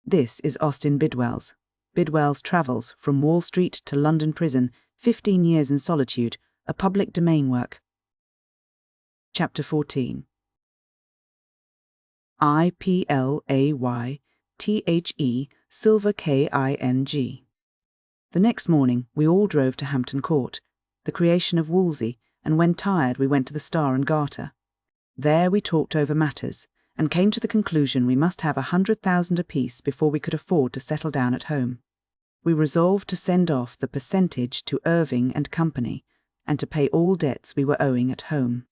This is Austin Bidwell's Travels from Wall Street to London Prison, 15 Years in Solitude, a public domain work. Chapter 14. IPLAYTHE Silver KING. The next morning we all drove to Hampton Court, the creation of Wolsey, and when tired we went to the Star and Garter. There we talked over matters, and came to the conclusion we must have 100,000 apiece before we could afford to settle down at home. We resolved to send off the percentage to Irving and Company, and to pay all debts we were owing at home.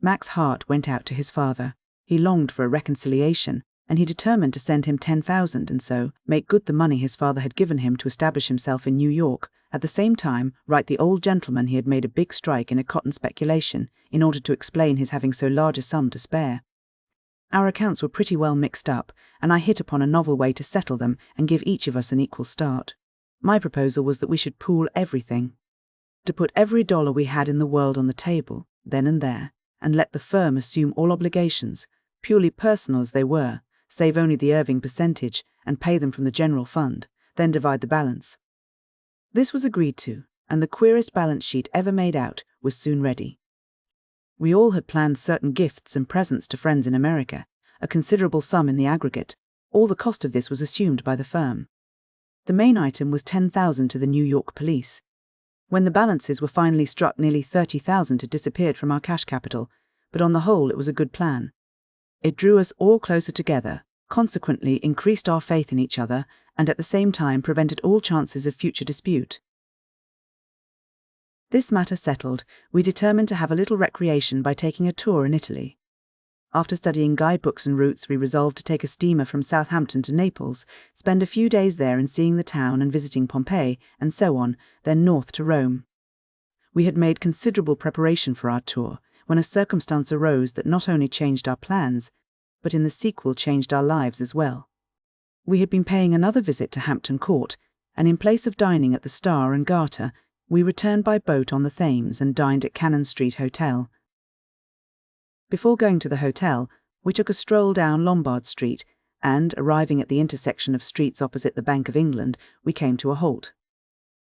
Mac's heart went out to his father. He longed for a reconciliation, and he determined to send him 10,000 and so make good the money his father had given him to establish himself in New York, at the same time write the old gentleman he had made a big strike in a cotton speculation in order to explain his having so large a sum to spare. Our accounts were pretty well mixed up, and I hit upon a novel way to settle them and give each of us an equal start. My proposal was that we should pool everything, to put every dollar we had in the world on the table, then and there, and let the firm assume all obligations, purely personal as they were, save only the Irving percentage, and pay them from the general fund, then divide the balance. This was agreed to, and the queerest balance sheet ever made out was soon ready. We all had planned certain gifts and presents to friends in America, a considerable sum in the aggregate. All the cost of this was assumed by the firm. The main item was 10,000 to the New York police. When the balances were finally struck, nearly 30,000 had disappeared from our cash capital, but on the whole it was a good plan. It drew us all closer together, consequently increased our faith in each other, and at the same time prevented all chances of future dispute. This matter settled, we determined to have a little recreation by taking a tour in Italy. After studying guidebooks and routes, we resolved to take a steamer from Southampton to Naples, spend a few days there in seeing the town and visiting Pompeii, and so on, then north to Rome. We had made considerable preparation for our tour, when a circumstance arose that not only changed our plans, but in the sequel changed our lives as well. We had been paying another visit to Hampton Court, and in place of dining at the Star and Garter, we returned by boat on the Thames and dined at Cannon Street Hotel. Before going to the hotel, we took a stroll down Lombard Street, and, arriving at the intersection of streets opposite the Bank of England, we came to a halt.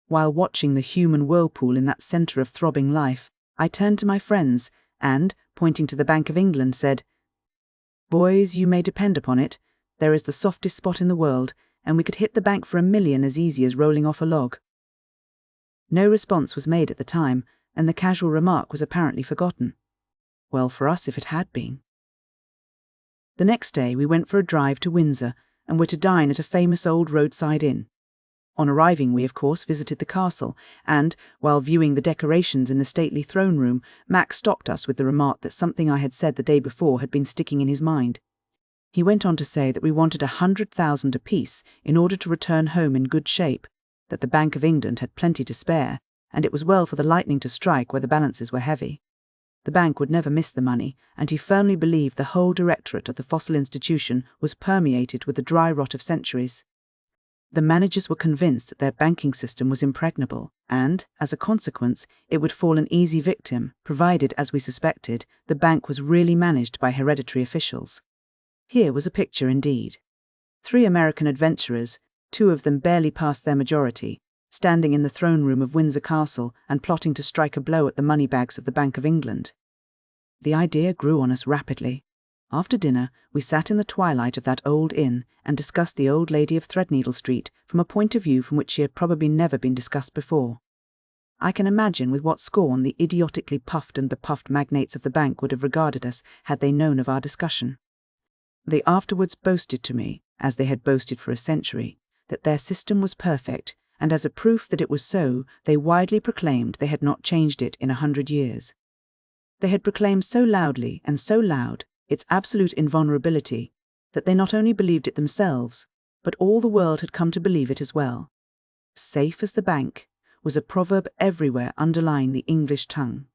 While watching the human whirlpool in that centre of throbbing life, I turned to my friends and, pointing to the Bank of England, said, "Boys, you may depend upon it, there is the softest spot in the world, and we could hit the bank for $1 million as easy as rolling off a log." No response was made at the time, and the casual remark was apparently forgotten. Well for us if it had been. The next day we went for a drive to Windsor, and were to dine at a famous old roadside inn. On arriving we of course visited the castle, and, while viewing the decorations in the stately throne room, Mac stopped us with the remark that something I had said the day before had been sticking in his mind. He went on to say that we wanted 100,000 apiece in order to return home in good shape, that the Bank of England had plenty to spare, and it was well for the lightning to strike where the balances were heavy. The bank would never miss the money, and he firmly believed the whole directorate of the fossil institution was permeated with the dry rot of centuries. The managers were convinced that their banking system was impregnable, and, as a consequence, it would fall an easy victim, provided, as we suspected, the bank was really managed by hereditary officials. Here was a picture indeed. 3 American adventurers, 2 of them barely past their majority, standing in the throne room of Windsor Castle and plotting to strike a blow at the moneybags of the Bank of England. The idea grew on us rapidly. After dinner, we sat in the twilight of that old inn and discussed the old lady of Threadneedle Street from a point of view from which she had probably never been discussed before. I can imagine with what scorn the idiotically puffed and bepuffed magnates of the bank would have regarded us had they known of our discussion. They afterwards boasted to me, as they had boasted for a century, that their system was perfect, and as a proof that it was so, they widely proclaimed they had not changed it in 100 years. They had proclaimed so loudly and so loud its absolute invulnerability that they not only believed it themselves, but all the world had come to believe it as well. "Safe as the bank" was a proverb everywhere underlying the English tongue.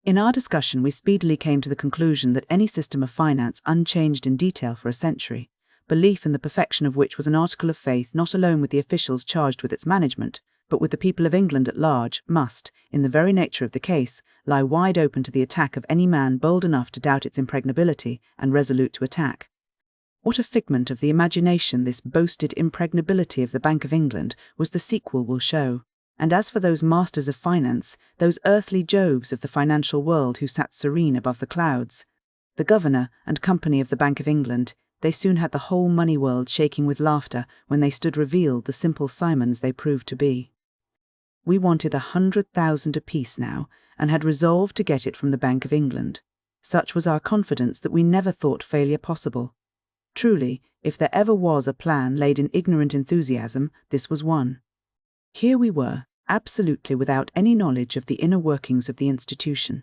In our discussion we speedily came to the conclusion that any system of finance unchanged in detail for a century, belief in the perfection of which was an article of faith not alone with the officials charged with its management, but with the people of England at large, must, in the very nature of the case, lie wide open to the attack of any man bold enough to doubt its impregnability and resolute to attack. What a figment of the imagination this boasted impregnability of the Bank of England was, the sequel will show. And as for those masters of finance, those earthly Jobs of the financial world who sat serene above the clouds, the governor and company of the Bank of England, they soon had the whole money world shaking with laughter when they stood revealed the simple Simons they proved to be. We wanted 100,000 apiece now, and had resolved to get it from the Bank of England. Such was our confidence that we never thought failure possible. Truly, if there ever was a plan laid in ignorant enthusiasm, this was one. Here we were, absolutely without any knowledge of the inner workings of the institution.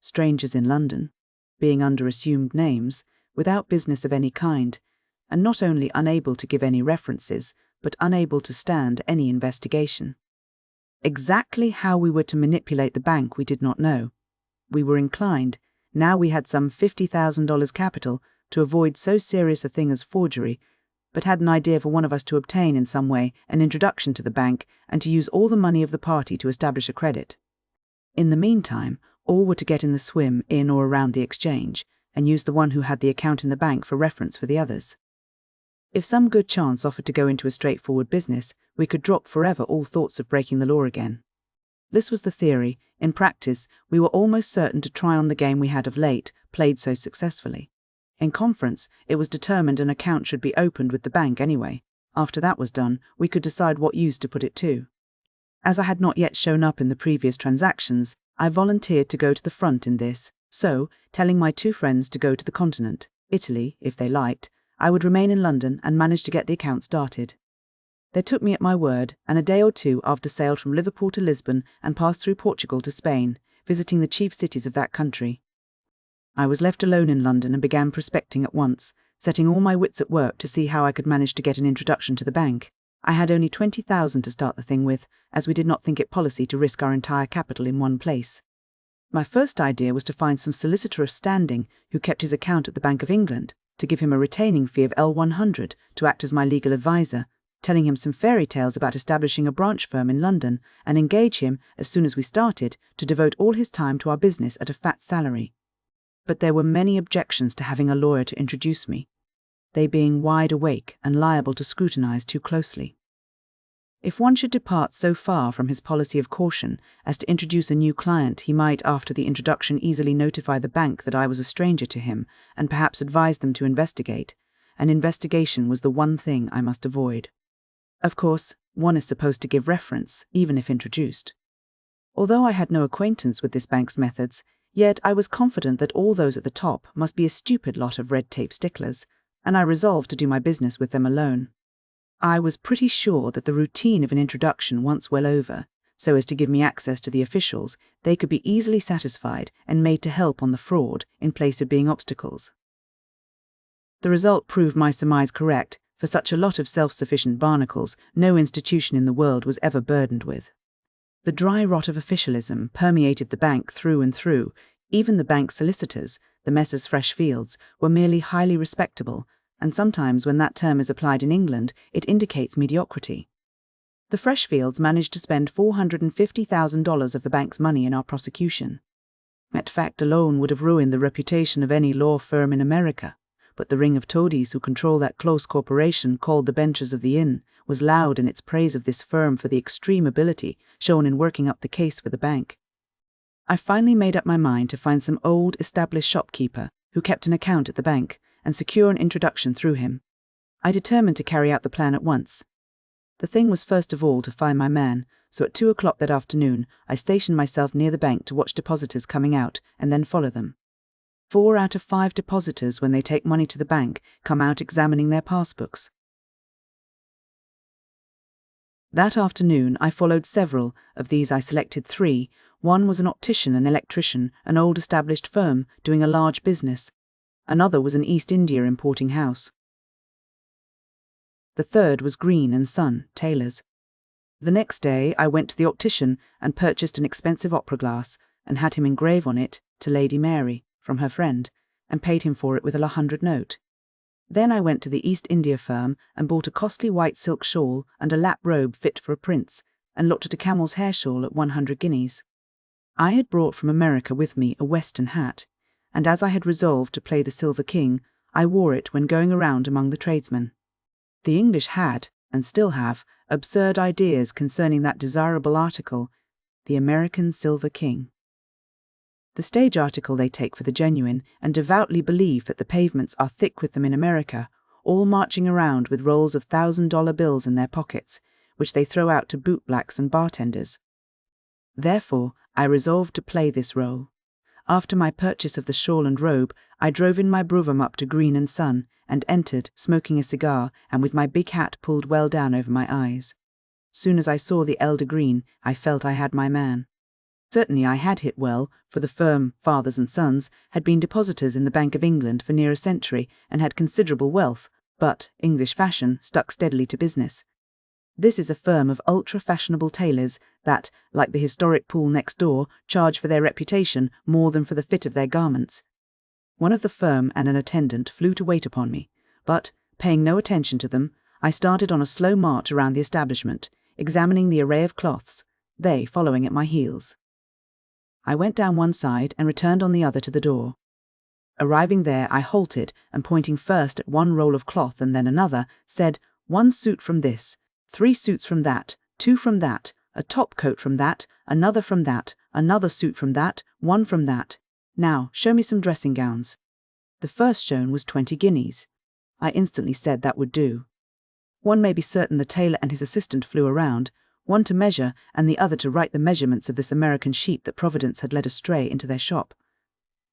Strangers in London, being under assumed names, without business of any kind, and not only unable to give any references, but unable to stand any investigation. Exactly how we were to manipulate the bank we did not know. We were inclined, now we had some $50,000 capital, to avoid so serious a thing as forgery, but had an idea for one of us to obtain in some way an introduction to the bank and to use all the money of the party to establish a credit. In the meantime, all were to get in the swim in or around the exchange, and use the one who had the account in the bank for reference for the others. If some good chance offered to go into a straightforward business, we could drop forever all thoughts of breaking the law again. This was the theory. In practice, we were almost certain to try on the game we had of late played so successfully. In conference, it was determined an account should be opened with the bank anyway. After that was done, we could decide what use to put it to. As I had not yet shown up in the previous transactions, I volunteered to go to the front in this, so, telling my two friends to go to the continent, Italy, if they liked, I would remain in London and manage to get the account started. They took me at my word, and a day or two after sailed from Liverpool to Lisbon and passed through Portugal to Spain, visiting the chief cities of that country. I was left alone in London and began prospecting at once, setting all my wits at work to see how I could manage to get an introduction to the bank. I had only 20,000 to start the thing with, as we did not think it policy to risk our entire capital in one place. My first idea was to find some solicitor of standing who kept his account at the Bank of England, to give him a retaining fee of L100 to act as my legal adviser, telling him some fairy tales about establishing a branch firm in London, and engage him, as soon as we started, to devote all his time to our business at a fat salary. But there were many objections to having a lawyer to introduce me, they being wide awake and liable to scrutinize too closely. If one should depart so far from his policy of caution as to introduce a new client, he might, after the introduction, easily notify the bank that I was a stranger to him, and perhaps advise them to investigate. An investigation was the one thing I must avoid. Of course, one is supposed to give reference, even if introduced. Although I had no acquaintance with this bank's methods, yet I was confident that all those at the top must be a stupid lot of red tape sticklers, and I resolved to do my business with them alone. I was pretty sure that the routine of an introduction once well over, so as to give me access to the officials, they could be easily satisfied and made to help on the fraud in place of being obstacles. The result proved my surmise correct, for such a lot of self-sufficient barnacles no institution in the world was ever burdened with. The dry rot of officialism permeated the bank through and through. Even the bank solicitors, the Messrs. Freshfields, were merely highly respectable, and sometimes when that term is applied in England, it indicates mediocrity. The Freshfields managed to spend $450,000 of the bank's money in our prosecution. That fact alone would have ruined the reputation of any law firm in America, but the ring of toadies who control that close corporation called the benches of the inn was loud in its praise of this firm for the extreme ability shown in working up the case for the bank. I finally made up my mind to find some old, established shopkeeper who kept an account at the bank and secure an introduction through him. I determined to carry out the plan at once. The thing was first of all to find my man, so at 2 o'clock that afternoon I stationed myself near the bank to watch depositors coming out and then follow them. 4 out of 5 depositors, when they take money to the bank, come out examining their passbooks. That afternoon I followed several. Of these I selected 3. One was an optician and electrician, an old established firm doing a large business. Another was an East India importing house. The third was Green and Son, tailors. The next day I went to the optician and purchased an expensive opera glass, and had him engrave on it, "To Lady Mary," from her friend, and paid him for it with a L100 note. Then I went to the East India firm and bought a costly white silk shawl and a lap robe fit for a prince, and looked at a camel's hair shawl at 100 guineas. I had brought from America with me a Western hat, and as I had resolved to play the Silver King, I wore it when going around among the tradesmen. The English had, and still have, absurd ideas concerning that desirable article, the American Silver King. The stage article they take for the genuine, and devoutly believe that the pavements are thick with them in America, all marching around with rolls of $1,000 bills in their pockets, which they throw out to bootblacks and bartenders. Therefore, I resolved to play this role. After my purchase of the shawl and robe, I drove in my brougham up to Green and Son, and entered, smoking a cigar, and with my big hat pulled well down over my eyes. Soon as I saw the elder Green, I felt I had my man. Certainly I had hit well, for the firm, fathers and sons, had been depositors in the Bank of England for near a century, and had considerable wealth, but, English fashion, stuck steadily to business. This is a firm of ultra-fashionable tailors that, like the historic pool next door, charge for their reputation more than for the fit of their garments. One of the firm and an attendant flew to wait upon me, but, paying no attention to them, I started on a slow march around the establishment, examining the array of cloths, they following at my heels. I went down one side and returned on the other to the door. Arriving there, I halted, and pointing first at one roll of cloth and then another, said, "1 suit from this, 3 suits from that, 2 from that, a top coat from that, another from that, another suit from that, 1 from that. Now, show me some dressing gowns." The first shown was 20 guineas. I instantly said that would do. One may be certain the tailor and his assistant flew around, one to measure and the other to write the measurements of this American sheep that Providence had led astray into their shop.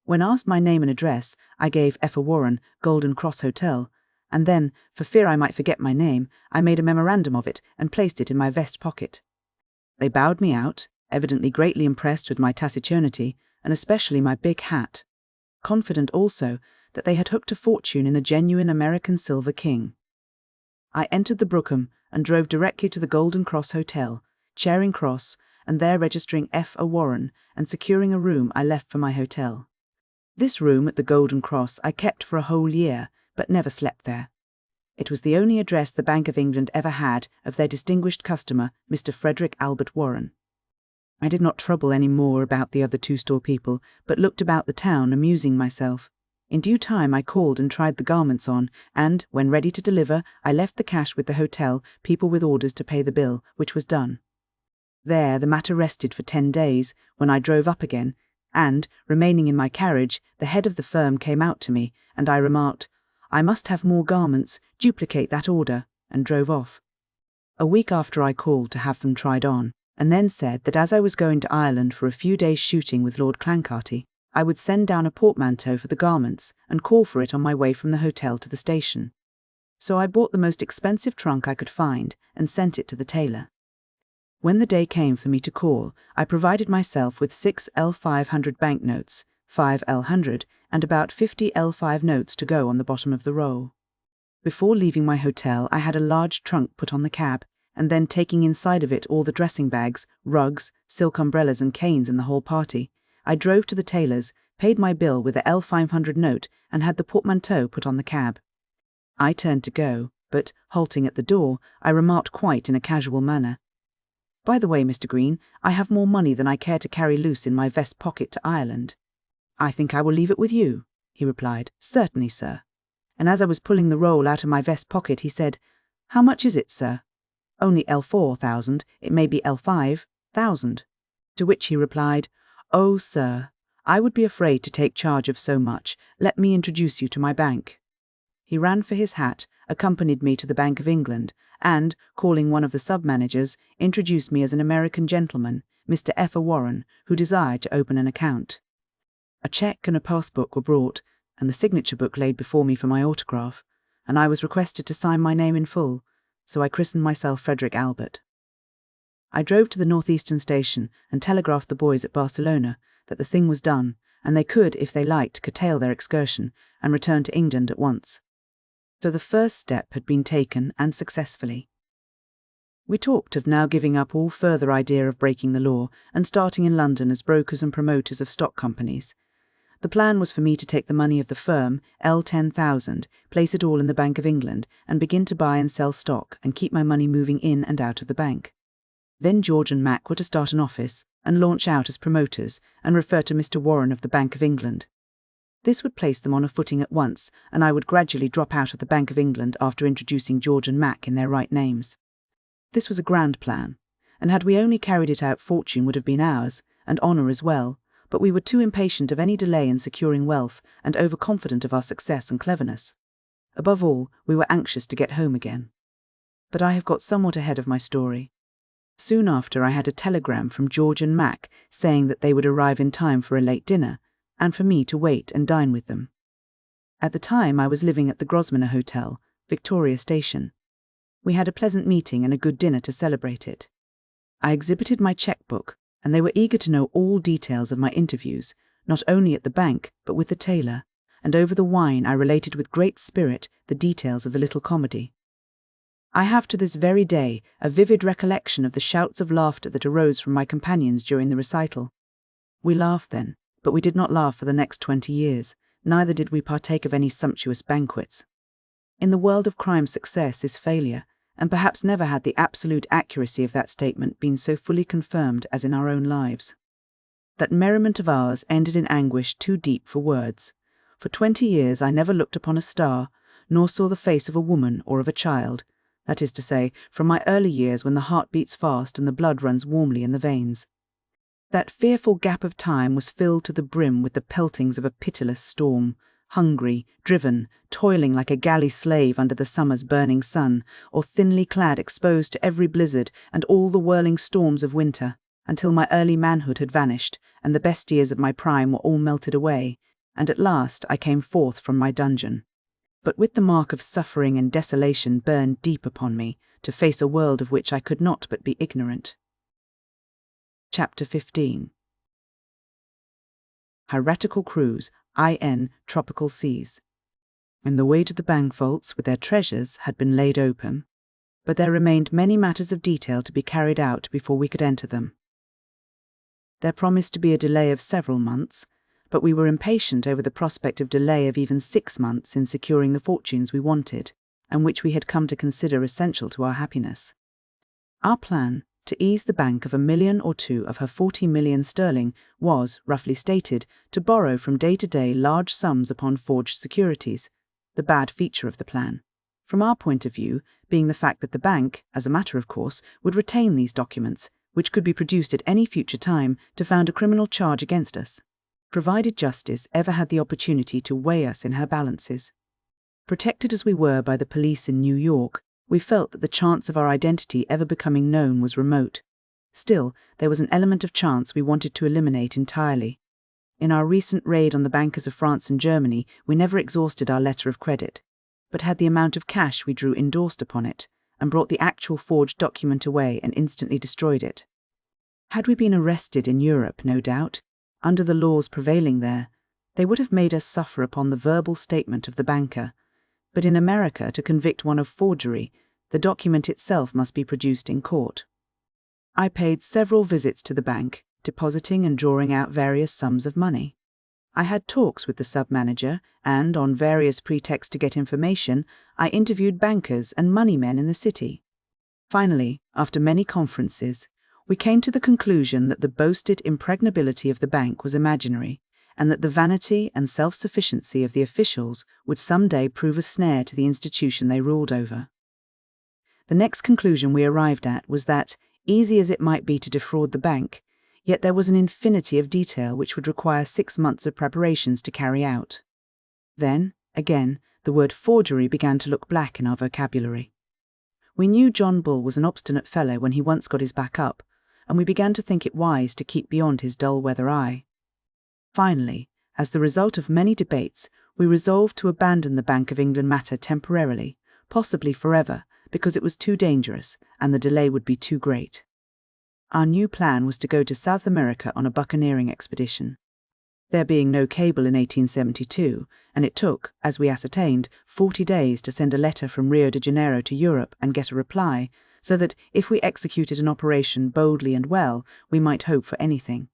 When asked my name and address, I gave F. Warren, Golden Cross Hotel, and then, for fear I might forget my name, I made a memorandum of it and placed it in my vest pocket. They bowed me out, evidently greatly impressed with my taciturnity, and especially my big hat, confident also that they had hooked a fortune in a genuine American Silver King. I entered the brougham and drove directly to the Golden Cross Hotel, Charing Cross, and there registering F. Warren and securing a room I left for my hotel. This room at the Golden Cross I kept for a whole year, but never slept there. It was the only address the Bank of England ever had of their distinguished customer, Mr. Frederick Albert Warren. I did not trouble any more about the other two-store people, but looked about the town, amusing myself. In due time I called and tried the garments on, and, when ready to deliver, I left the cash with the hotel, people with orders to pay the bill, which was done. There the matter rested for 10 days, when I drove up again, and, remaining in my carriage, the head of the firm came out to me, and I remarked, "I must have more garments, duplicate that order," and drove off. A week after I called to have them tried on, and then said that as I was going to Ireland for a few days' shooting with Lord Clancarty, I would send down a portmanteau for the garments and call for it on my way from the hotel to the station. So I bought the most expensive trunk I could find and sent it to the tailor. When the day came for me to call, I provided myself with 6 L500 banknotes, 5 L100, and about 50 L5 notes to go on the bottom of the roll. Before leaving my hotel, I had a large trunk put on the cab, and then taking inside of it all the dressing bags, rugs, silk umbrellas and canes in the whole party, I drove to the tailor's, paid my bill with the L500 note, and had the portmanteau put on the cab. I turned to go, but, halting at the door, I remarked quite in a casual manner, "By the way, Mr. Green, I have more money than I care to carry loose in my vest pocket to Ireland." "I think I will leave it with you," he replied. "Certainly, sir." And as I was pulling the roll out of my vest pocket, he said, "How much is it, sir?" "Only L4,000, it may be L5,000. To which he replied, "Oh, sir, I would be afraid to take charge of so much. Let me introduce you to my bank." He ran for his hat, accompanied me to the Bank of England, and, calling one of the sub-managers, introduced me as an American gentleman, Mr. F. Warren, who desired to open an account. A cheque and a passbook were brought, and the signature book laid before me for my autograph, and I was requested to sign my name in full, so I christened myself Frederick Albert. I drove to the northeastern station and telegraphed the boys at Barcelona that the thing was done, and they could, if they liked, curtail their excursion and return to England at once. So the first step had been taken, and successfully. We talked of now giving up all further idea of breaking the law and starting in London as brokers and promoters of stock companies. The plan was for me to take the money of the firm, L10,000, place it all in the Bank of England, and begin to buy and sell stock and keep my money moving in and out of the bank. Then George and Mac were to start an office and launch out as promoters and refer to Mr. Warren of the Bank of England. This would place them on a footing at once, and I would gradually drop out of the Bank of England after introducing George and Mac in their right names. This was a grand plan, and had we only carried it out, fortune would have been ours, and honour as well, but we were too impatient of any delay in securing wealth and overconfident of our success and cleverness. Above all, we were anxious to get home again. But I have got somewhat ahead of my story. Soon after, I had a telegram from George and Mac saying that they would arrive in time for a late dinner, and for me to wait and dine with them. At the time, I was living at the Grosvenor Hotel, Victoria Station. We had a pleasant meeting and a good dinner to celebrate it. I exhibited my cheque-book, and they were eager to know all details of my interviews, not only at the bank, but with the tailor, and over the wine I related with great spirit the details of the little comedy. I have to this very day a vivid recollection of the shouts of laughter that arose from my companions during the recital. We laughed then, but we did not laugh for the next 20 years, neither did we partake of any sumptuous banquets. In the world of crime, success is failure, and perhaps never had the absolute accuracy of that statement been so fully confirmed as in our own lives. That merriment of ours ended in anguish too deep for words. For 20 years I never looked upon a star, nor saw the face of a woman or of a child, that is to say, from my early years when the heart beats fast and the blood runs warmly in the veins. That fearful gap of time was filled to the brim with the peltings of a pitiless storm, hungry, driven, toiling like a galley slave under the summer's burning sun, or thinly clad, exposed to every blizzard and all the whirling storms of winter, until my early manhood had vanished, and the best years of my prime were all melted away, and at last I came forth from my dungeon, but with the mark of suffering and desolation burned deep upon me, to face a world of which I could not but be ignorant. Chapter XV. Piratical Cruise, IN Tropical Seas. And the way to the bank vaults with their treasures had been laid open, but there remained many matters of detail to be carried out before we could enter them. There promised to be a delay of several months, but we were impatient over the prospect of delay of even 6 months in securing the fortunes we wanted, and which we had come to consider essential to our happiness. Our plan, to ease the bank of £1 million or 2 of her 40 million sterling, was, roughly stated, to borrow from day to day large sums upon forged securities, the bad feature of the plan, from our point of view, being the fact that the bank, as a matter of course, would retain these documents, which could be produced at any future time to found a criminal charge against us, provided justice ever had the opportunity to weigh us in her balances. Protected as we were by the police in New York, we felt that the chance of our identity ever becoming known was remote. Still, there was an element of chance we wanted to eliminate entirely. In our recent raid on the bankers of France and Germany, we never exhausted our letter of credit, but had the amount of cash we drew endorsed upon it, and brought the actual forged document away and instantly destroyed it. Had we been arrested in Europe, no doubt, under the laws prevailing there, they would have made us suffer upon the verbal statement of the banker, but in America, to convict one of forgery, the document itself must be produced in court. I paid several visits to the bank, depositing and drawing out various sums of money. I had talks with the sub-manager, and, on various pretexts to get information, I interviewed bankers and moneymen in the city. Finally, after many conferences, we came to the conclusion that the boasted impregnability of the bank was imaginary, and that the vanity and self-sufficiency of the officials would some day prove a snare to the institution they ruled over. The next conclusion we arrived at was that, easy as it might be to defraud the bank, yet there was an infinity of detail which would require 6 months of preparations to carry out. Then, again, the word forgery began to look black in our vocabulary. We knew John Bull was an obstinate fellow when he once got his back up, and we began to think it wise to keep beyond his dull-weather eye. Finally, as the result of many debates, we resolved to abandon the Bank of England matter temporarily, possibly forever, because it was too dangerous and the delay would be too great. Our new plan was to go to South America on a buccaneering expedition. There being no cable in 1872, and it took, as we ascertained, 40 days to send a letter from Rio de Janeiro to Europe and get a reply, so that, if we executed an operation boldly and well, we might hope for anything.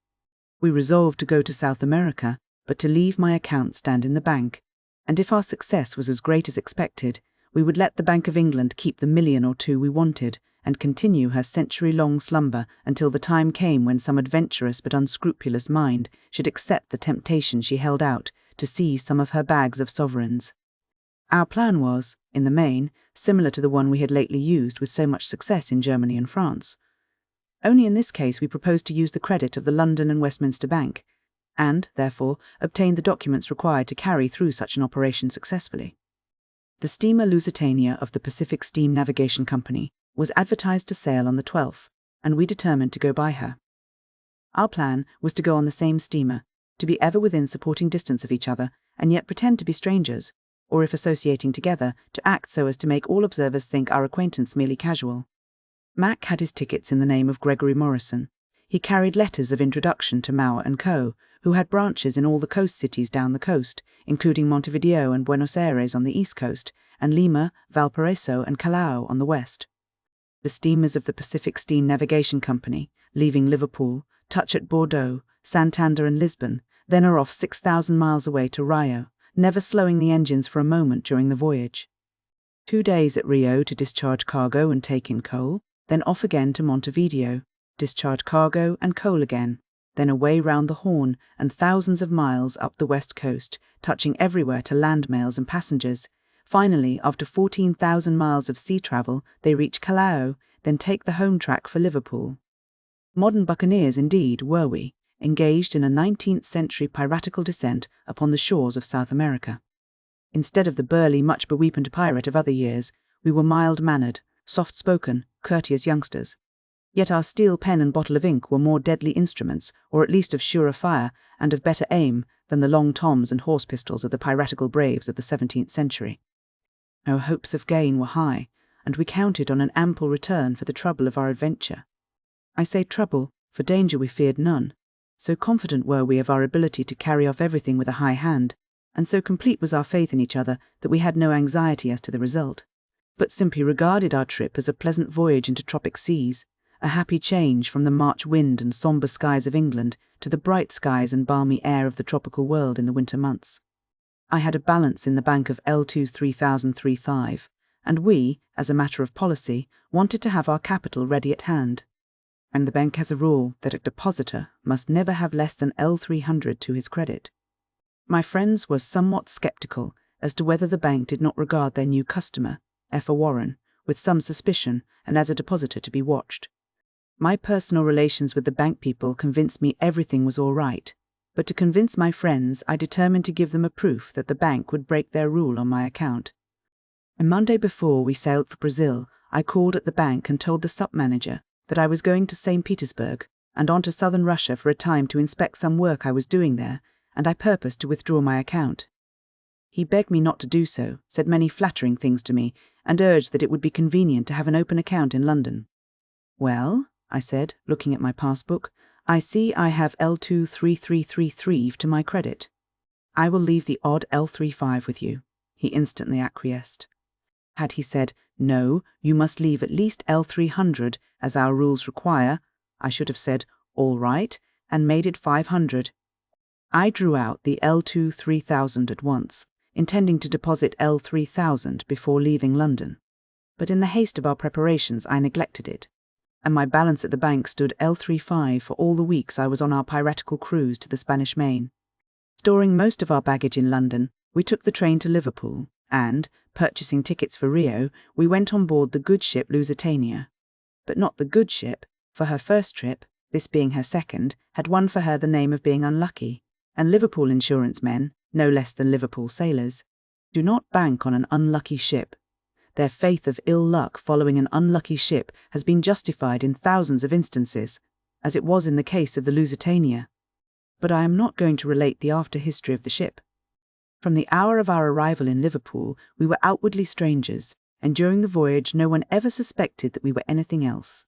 We resolved to go to South America, but to leave my account stand in the bank, and if our success was as great as expected, we would let the Bank of England keep the £1 million or 2 we wanted, and continue her century-long slumber until the time came when some adventurous but unscrupulous mind should accept the temptation she held out to seize some of her bags of sovereigns. Our plan was, in the main, similar to the one we had lately used with so much success in Germany and France. Only in this case we proposed to use the credit of the London and Westminster Bank, and, therefore, obtain the documents required to carry through such an operation successfully. The steamer Lusitania of the Pacific Steam Navigation Company was advertised to sail on the 12th, and we determined to go by her. Our plan was to go on the same steamer, to be ever within supporting distance of each other, and yet pretend to be strangers, or if associating together, to act so as to make all observers think our acquaintance merely casual. Mac had his tickets in the name of Gregory Morrison. He carried letters of introduction to Maurer and Co., who had branches in all the coast cities down the coast, including Montevideo and Buenos Aires on the east coast, and Lima, Valparaiso and Callao on the west. The steamers of the Pacific Steam Navigation Company, leaving Liverpool, touch at Bordeaux, Santander and Lisbon, then are off 6,000 miles away to Rio, never slowing the engines for a moment during the voyage. 2 days at Rio to discharge cargo and take in coal, then off again to Montevideo, discharge cargo and coal again, then away round the Horn and thousands of miles up the west coast, touching everywhere to land mails and passengers. Finally, after 14,000 miles of sea travel, they reach Callao, then take the home track for Liverpool. Modern buccaneers indeed were we, engaged in a 19th-century piratical descent upon the shores of South America. Instead of the burly, much-beweapened pirate of other years, we were mild-mannered, soft-spoken, courteous youngsters. Yet our steel pen and bottle of ink were more deadly instruments, or at least of surer fire and of better aim than the long toms and horse pistols of the piratical braves of the 17th century. Our hopes of gain were high, and we counted on an ample return for the trouble of our adventure. I say trouble, for danger we feared none. So confident were we of our ability to carry off everything with a high hand, and so complete was our faith in each other that we had no anxiety as to the result, but simply regarded our trip as a pleasant voyage into tropic seas, a happy change from the March wind and sombre skies of England to the bright skies and balmy air of the tropical world in the winter months. I had a balance in the bank of L2's 3035, and we, as a matter of policy, wanted to have our capital ready at hand. And the bank has a rule that a depositor must never have less than L300 to his credit. My friends were somewhat sceptical as to whether the bank did not regard their new customer, Effa Warren, with some suspicion and as a depositor to be watched. My personal relations with the bank people convinced me everything was all right, but to convince my friends I determined to give them a proof that the bank would break their rule on my account. A Monday before we sailed for Brazil, I called at the bank and told the sub-manager that I was going to St. Petersburg and on to southern Russia for a time to inspect some work I was doing there, and I purposed to withdraw my account. He begged me not to do so, said many flattering things to me, and urged that it would be convenient to have an open account in London. Well, I said, looking at my passbook, I see I have L2 3333 to my credit. I will leave the odd L35 with you. He instantly acquiesced. Had he said, no, you must leave at least L300, as our rules require, I should have said, all right, and made it 500. I drew out the L2 3000 at once, intending to deposit L3000 before leaving London. But in the haste of our preparations I neglected it, and my balance at the bank stood L35 for all the weeks I was on our piratical cruise to the Spanish Main. Storing most of our baggage in London, we took the train to Liverpool, and, purchasing tickets for Rio, we went on board the good ship Lusitania. But not the good ship, for her first trip, this being her second, had won for her the name of being unlucky, and Liverpool insurance men, no less than Liverpool sailors, do not bank on an unlucky ship. Their faith of ill luck following an unlucky ship has been justified in thousands of instances, as it was in the case of the Lusitania. But I am not going to relate the after-history of the ship. From the hour of our arrival in Liverpool, we were outwardly strangers, and during the voyage no one ever suspected that we were anything else.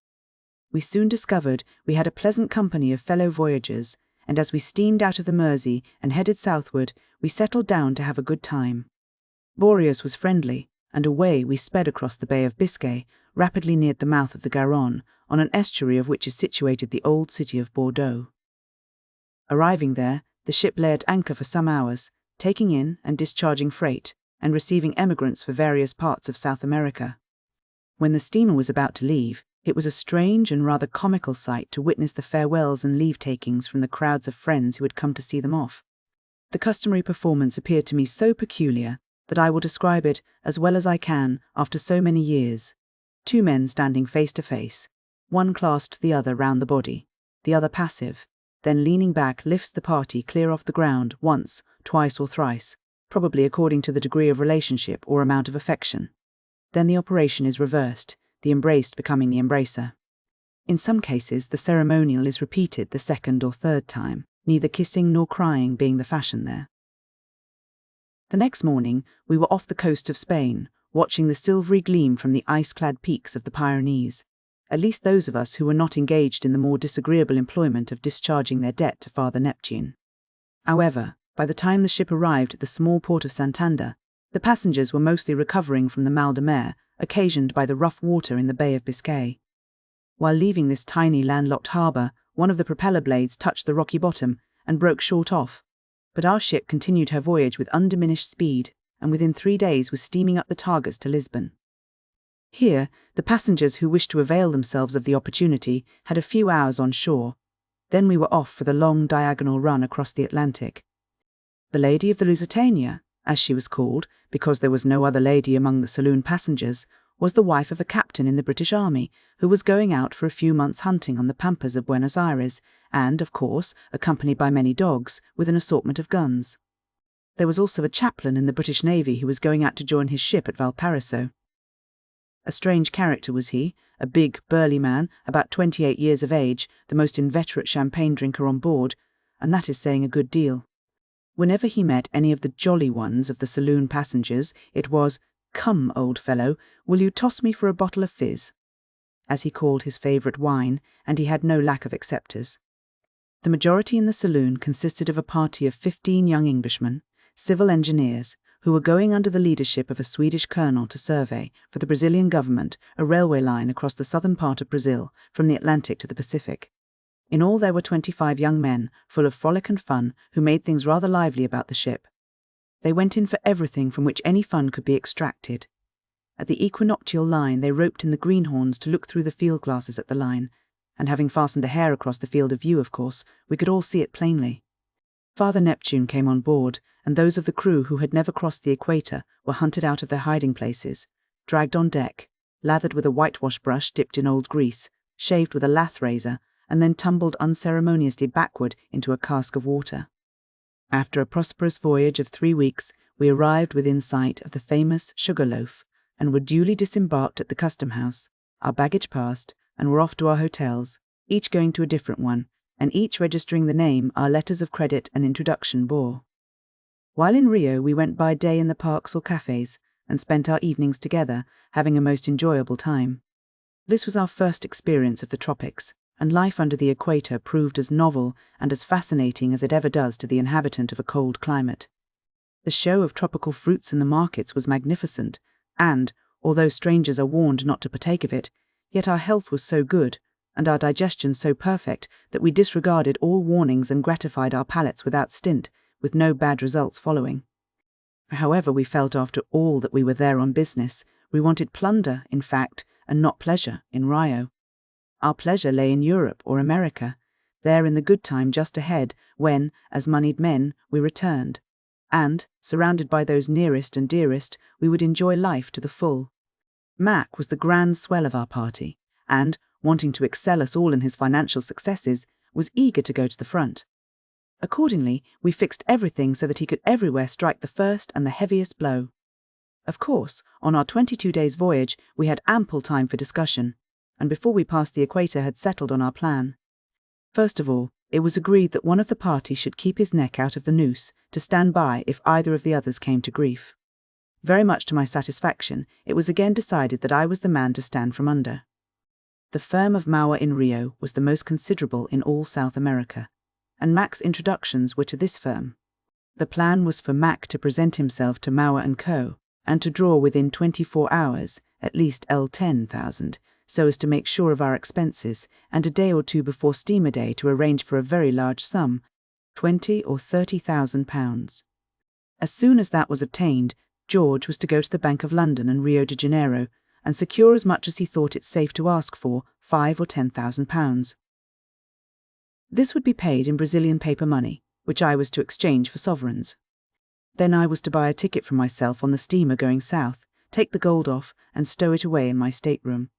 We soon discovered we had a pleasant company of fellow voyagers, and as we steamed out of the Mersey and headed southward, we settled down to have a good time. Boreas was friendly, and away we sped across the Bay of Biscay, rapidly neared the mouth of the Garonne, on an estuary of which is situated the old city of Bordeaux. Arriving there, the ship lay at anchor for some hours, taking in and discharging freight, and receiving emigrants for various parts of South America. When the steamer was about to leave, it was a strange and rather comical sight to witness the farewells and leave-takings from the crowds of friends who had come to see them off. The customary performance appeared to me so peculiar that I will describe it as well as I can after so many years. Two men standing face to face. One clasps the other round the body, the other passive, then leaning back lifts the party clear off the ground once, twice or thrice, probably according to the degree of relationship or amount of affection. Then the operation is reversed, the embraced becoming the embracer. In some cases, the ceremonial is repeated the second or third time, neither kissing nor crying being the fashion there. The next morning, we were off the coast of Spain, watching the silvery gleam from the ice-clad peaks of the Pyrenees, at least those of us who were not engaged in the more disagreeable employment of discharging their debt to Father Neptune. However, by the time the ship arrived at the small port of Santander, the passengers were mostly recovering from the mal de mer occasioned by the rough water in the Bay of Biscay. While leaving this tiny landlocked harbour, one of the propeller blades touched the rocky bottom and broke short off, but our ship continued her voyage with undiminished speed, and within 3 days was steaming up the Tagus to Lisbon. Here, the passengers who wished to avail themselves of the opportunity had a few hours on shore. Then we were off for the long diagonal run across the Atlantic. The Lady of the Lusitania, as she was called, because there was no other lady among the saloon passengers, was the wife of a captain in the British Army who was going out for a few months hunting on the pampas of Buenos Aires, and, of course, accompanied by many dogs, with an assortment of guns. There was also a chaplain in the British Navy who was going out to join his ship at Valparaiso. A strange character was he, a big, burly man, about 28 years of age, the most inveterate champagne drinker on board, and that is saying a good deal. Whenever he met any of the jolly ones of the saloon passengers, it was, "Come, old fellow, will you toss me for a bottle of fizz?" as he called his favourite wine, and he had no lack of acceptors. The majority in the saloon consisted of a party of 15 young Englishmen, civil engineers, who were going under the leadership of a Swedish colonel to survey, for the Brazilian government, a railway line across the southern part of Brazil, from the Atlantic to the Pacific. In all there were 25 young men, full of frolic and fun, who made things rather lively about the ship. They went in for everything from which any fun could be extracted. At the equinoctial line they roped in the greenhorns to look through the field glasses at the line, and having fastened a hair across the field of view, of course, we could all see it plainly. Father Neptune came on board, and those of the crew who had never crossed the equator were hunted out of their hiding places, dragged on deck, lathered with a whitewash brush dipped in old grease, shaved with a lath razor, and then tumbled unceremoniously backward into a cask of water. After a prosperous voyage of 3 weeks, we arrived within sight of the famous Sugarloaf, and were duly disembarked at the custom-house, our baggage passed, and were off to our hotels, each going to a different one, and each registering the name our letters of credit and introduction bore. While in Rio, we went by day in the parks or cafes, and spent our evenings together, having a most enjoyable time. This was our first experience of the tropics, and life under the equator proved as novel and as fascinating as it ever does to the inhabitant of a cold climate. The show of tropical fruits in the markets was magnificent, and, although strangers are warned not to partake of it, yet our health was so good, and our digestion so perfect, that we disregarded all warnings and gratified our palates without stint, with no bad results following. However we felt after all that we were there on business, we wanted plunder, in fact, and not pleasure, in Rio. Our pleasure lay in Europe or America, there in the good time just ahead, when, as moneyed men, we returned. And, surrounded by those nearest and dearest, we would enjoy life to the full. Mac was the grand swell of our party, and, wanting to excel us all in his financial successes, was eager to go to the front. Accordingly, we fixed everything so that he could everywhere strike the first and the heaviest blow. Of course, on our 22 days' voyage, we had ample time for discussion, and before we passed the equator had settled on our plan. First of all, it was agreed that one of the party should keep his neck out of the noose, to stand by if either of the others came to grief. Very much to my satisfaction, it was again decided that I was the man to stand from under. The firm of Mauer in Rio was the most considerable in all South America, and Mac's introductions were to this firm. The plan was for Mac to present himself to Mauer & Co., and to draw within 24 hours, at least L10,000, so as to make sure of our expenses, and a day or two before steamer day to arrange for a very large sum, £20,000 or £30,000. As soon as that was obtained, George was to go to the Bank of London and Rio de Janeiro, and secure as much as he thought it safe to ask for, £5,000 or £10,000. This would be paid in Brazilian paper money, which I was to exchange for sovereigns. Then I was to buy a ticket for myself on the steamer going south, take the gold off, and stow it away in my stateroom.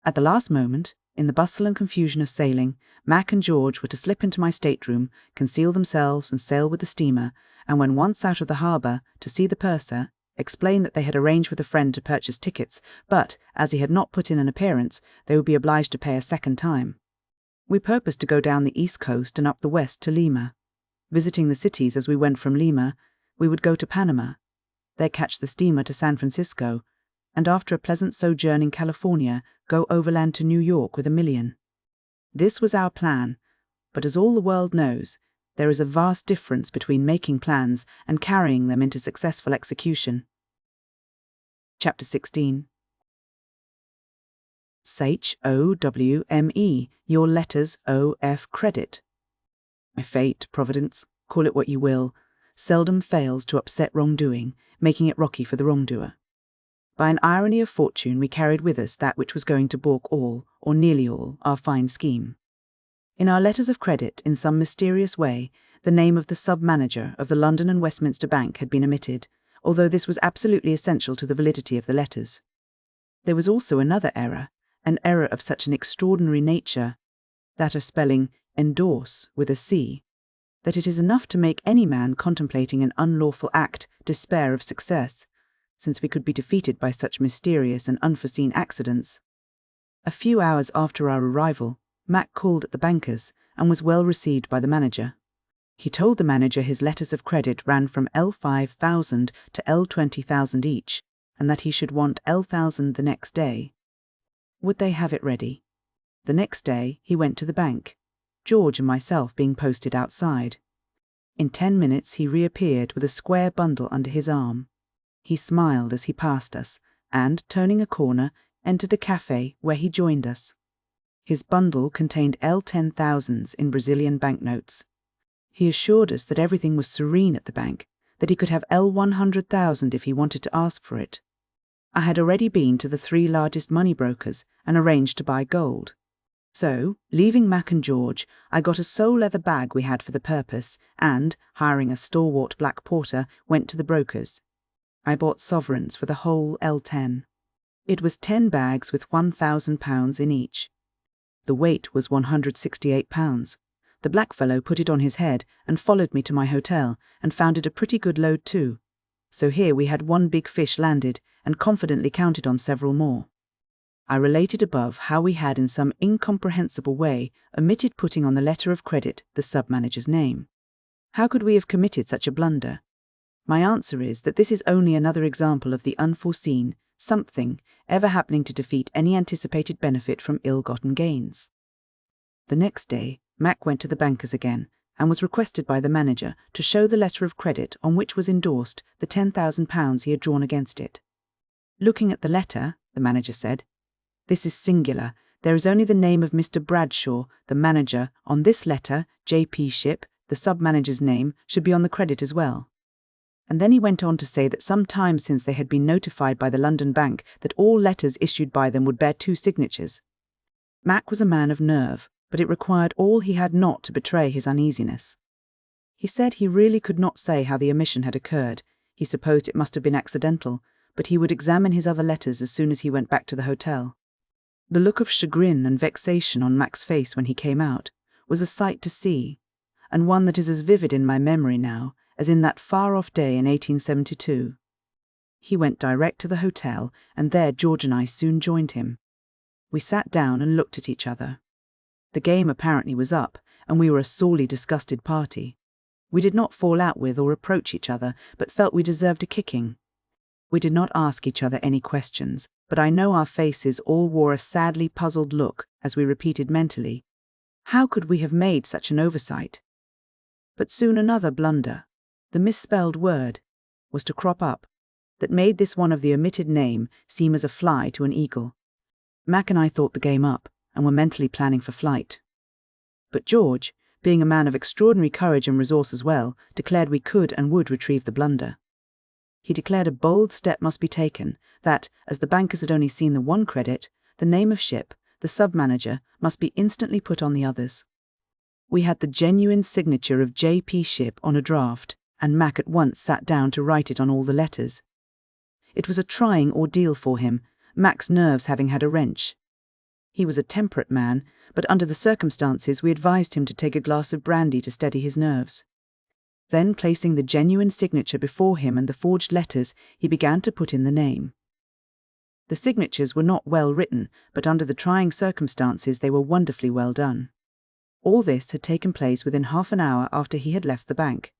At the last moment, in the bustle and confusion of sailing, Mac and George were to slip into my stateroom, conceal themselves and sail with the steamer, and when once out of the harbour, to see the purser, explain that they had arranged with a friend to purchase tickets, but, as he had not put in an appearance, they would be obliged to pay a second time. We purposed to go down the east coast and up the west to Lima. Visiting the cities as we went from Lima, we would go to Panama, there catch the steamer to San Francisco, and after a pleasant sojourn in California, go overland to New York with $1 million. This was our plan, but as all the world knows, there is a vast difference between making plans and carrying them into successful execution. Chapter 16. SHOWME, your letters OF credit. My fate, Providence, call it what you will, seldom fails to upset wrongdoing, making it rocky for the wrongdoer. By an irony of fortune, we carried with us that which was going to balk all, or nearly all, our fine scheme. In our letters of credit, in some mysterious way, the name of the sub-manager of the London and Westminster Bank had been omitted, although this was absolutely essential to the validity of the letters. There was also another error, an error of such an extraordinary nature, that of spelling endorse with a C, that it is enough to make any man contemplating an unlawful act despair of success, since we could be defeated by such mysterious and unforeseen accidents. A few hours after our arrival, Mac called at the banker's and was well received by the manager. He told the manager his letters of credit ran from L5,000 to L20,000 each, and that he should want L1,000 the next day. Would they have it ready? The next day he went to the bank, George and myself being posted outside. In 10 minutes he reappeared with a square bundle under his arm. He smiled as he passed us, and, turning a corner, entered a cafe where he joined us. His bundle contained L10,000s in Brazilian banknotes. He assured us that everything was serene at the bank, that he could have L100,000 if he wanted to ask for it. I had already been to the 3 largest money brokers and arranged to buy gold. So, leaving Mac and George, I got a sole leather bag we had for the purpose and, hiring a stalwart black porter, went to the brokers. I bought sovereigns for the whole L10. It was 10 bags with £1,000 in each. The weight was 168 pounds. The blackfellow put it on his head and followed me to my hotel, and found it a pretty good load too. So here we had 1 big fish landed, and confidently counted on several more. I related above how we had in some incomprehensible way omitted putting on the letter of credit the sub-manager's name. How could we have committed such a blunder? My answer is that this is only another example of the unforeseen, something, ever happening to defeat any anticipated benefit from ill-gotten gains. The next day, Mac went to the banker's again, and was requested by the manager to show the letter of credit on which was endorsed the £10,000 he had drawn against it. Looking at the letter, the manager said, "This is singular. There is only the name of Mr. Bradshaw, the manager. On this letter, J.P. Ship, the sub-manager's name, should be on the credit as well." And then he went on to say that some time since they had been notified by the London Bank that all letters issued by them would bear 2 signatures. Mac was a man of nerve, but it required all he had not to betray his uneasiness. He said he really could not say how the omission had occurred. He supposed it must have been accidental, but he would examine his other letters as soon as he went back to the hotel. The look of chagrin and vexation on Mac's face when he came out was a sight to see, and one that is as vivid in my memory now as in that far-off day in 1872. He went direct to the hotel, and there George and I soon joined him. We sat down and looked at each other. The game apparently was up, and we were a sorely disgusted party. We did not fall out with or reproach each other, but felt we deserved a kicking. We did not ask each other any questions, but I know our faces all wore a sadly puzzled look as we repeated mentally, "How could we have made such an oversight?" But soon another blunder, the misspelled word, was to crop up, that made this one of the omitted name seem as a fly to an eagle. Mac and I thought the game up, and were mentally planning for flight. But George, being a man of extraordinary courage and resource as well, declared we could and would retrieve the blunder. He declared a bold step must be taken, that, as the bankers had only seen the 1 credit, the name of Ship, the sub-manager, must be instantly put on the others. We had the genuine signature of J.P. Ship on a draft, and Mac at once sat down to write it on all the letters. It was a trying ordeal for him, Mac's nerves having had a wrench. He was a temperate man, but under the circumstances we advised him to take a glass of brandy to steady his nerves. Then, placing the genuine signature before him and the forged letters, he began to put in the name. The signatures were not well written, but under the trying circumstances they were wonderfully well done. All this had taken place within half an hour after he had left the bank.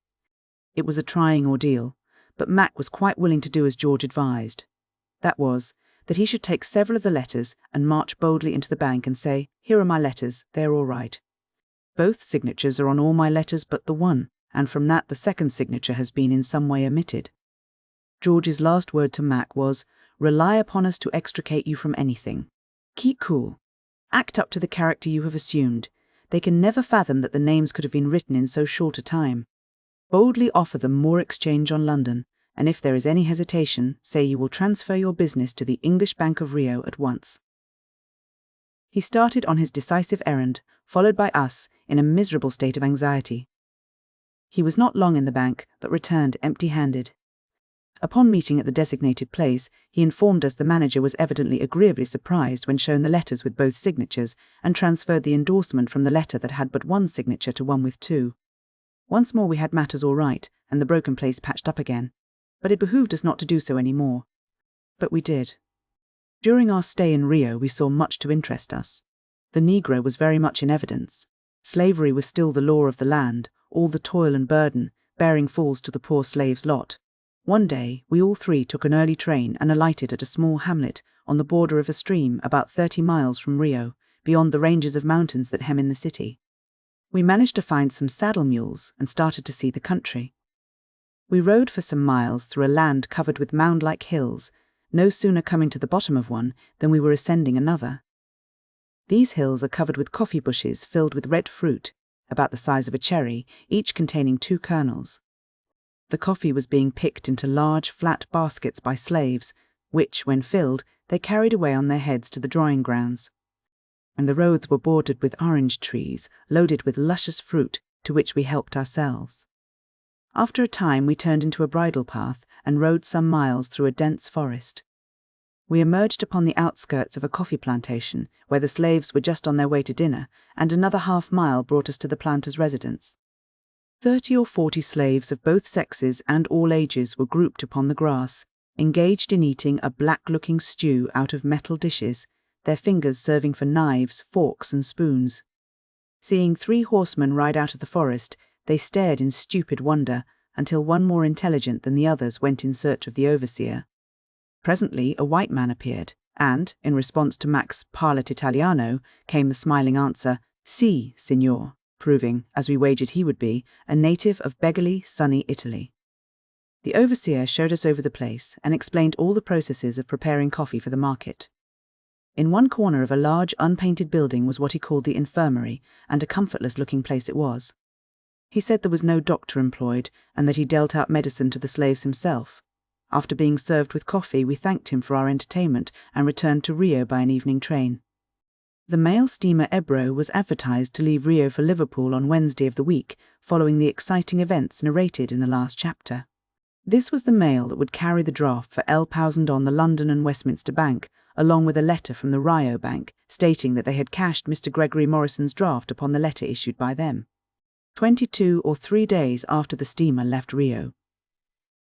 It was a trying ordeal, but Mac was quite willing to do as George advised. That was, that he should take several of the letters and march boldly into the bank and say, "Here are my letters, they are all right. Both signatures are on all my letters but the one, and from that the second signature has been in some way omitted." George's last word to Mac was, "Rely upon us to extricate you from anything. Keep cool. Act up to the character you have assumed. They can never fathom that the names could have been written in so short a time. Boldly offer them more exchange on London, and if there is any hesitation, say you will transfer your business to the English Bank of Rio at once." He started on his decisive errand, followed by us, in a miserable state of anxiety. He was not long in the bank, but returned empty-handed. Upon meeting at the designated place, he informed us the manager was evidently agreeably surprised when shown the letters with both signatures, and transferred the endorsement from the letter that had but one signature to one with two. Once more we had matters all right, and the broken place patched up again, but it behooved us not to do so any more. But we did. During our stay in Rio we saw much to interest us. The Negro was very much in evidence. Slavery was still the law of the land, all the toil and burden, bearing falls to the poor slave's lot. One day we all three took an early train and alighted at a small hamlet on the border of a stream about 30 miles from Rio, beyond the ranges of mountains that hem in the city. We managed to find some saddle mules and started to see the country. We rode for some miles through a land covered with mound-like hills, no sooner coming to the bottom of one than we were ascending another. These hills are covered with coffee bushes filled with red fruit, about the size of a cherry, each containing 2 kernels. The coffee was being picked into large, flat baskets by slaves, which, when filled, they carried away on their heads to the drying grounds. And the roads were bordered with orange trees, loaded with luscious fruit, to which we helped ourselves. After a time we turned into a bridle path and rode some miles through a dense forest. We emerged upon the outskirts of a coffee plantation, where the slaves were just on their way to dinner, and another half-mile brought us to the planter's residence. 30 or 40 slaves of both sexes and all ages were grouped upon the grass, engaged in eating a black-looking stew out of metal dishes, their fingers serving for knives, forks, and spoons. Seeing 3 horsemen ride out of the forest, they stared in stupid wonder, until one more intelligent than the others went in search of the overseer. Presently a white man appeared, and, in response to Mac's "Parla Italiano," came the smiling answer, "Si, signor," proving, as we wagered he would be, a native of beggarly, sunny Italy. The overseer showed us over the place and explained all the processes of preparing coffee for the market. In one corner of a large unpainted building was what he called the infirmary, and a comfortless-looking place it was. He said there was no doctor employed, and that he dealt out medicine to the slaves himself. After being served with coffee, we thanked him for our entertainment and returned to Rio by an evening train. The mail steamer Ebro was advertised to leave Rio for Liverpool on Wednesday of the week, following the exciting events narrated in the last chapter. This was the mail that would carry the draft for £1,000 on the London and Westminster Bank, along with a letter from the Rio Bank, stating that they had cashed Mr. Gregory Morrison's draft upon the letter issued by them. 22 or 3 days after the steamer left Rio.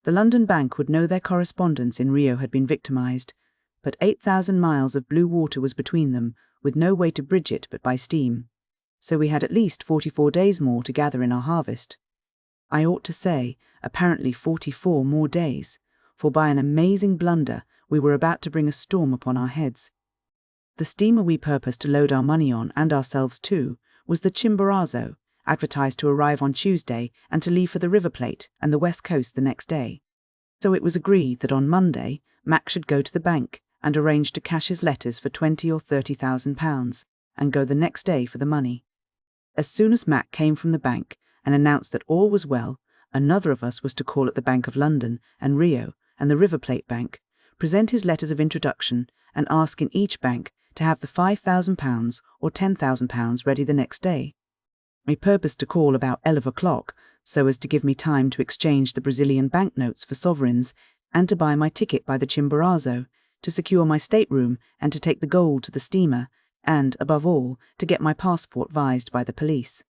The London Bank would know their correspondence in Rio had been victimised, but 8,000 miles of blue water was between them, with no way to bridge it but by steam. So we had at least 44 days more to gather in our harvest. I ought to say, apparently 44 more days, for by an amazing blunder we were about to bring a storm upon our heads. The steamer we purposed to load our money on, and ourselves too, was the Chimborazo, advertised to arrive on Tuesday and to leave for the River Plate and the West Coast the next day. So it was agreed that on Monday Mac should go to the bank and arrange to cash his letters for £20,000 or £30,000, and go the next day for the money. As soon as Mac came from the bank and announced that all was well, another of us was to call at the Bank of London and Rio and the River Plate Bank, present his letters of introduction, and ask in each bank to have the £5,000 or £10,000 ready the next day. I purposed to call about 11 o'clock, so as to give me time to exchange the Brazilian banknotes for sovereigns and to buy my ticket by the Chimborazo, to secure my stateroom and to take the gold to the steamer, and, above all, to get my passport vised by the police.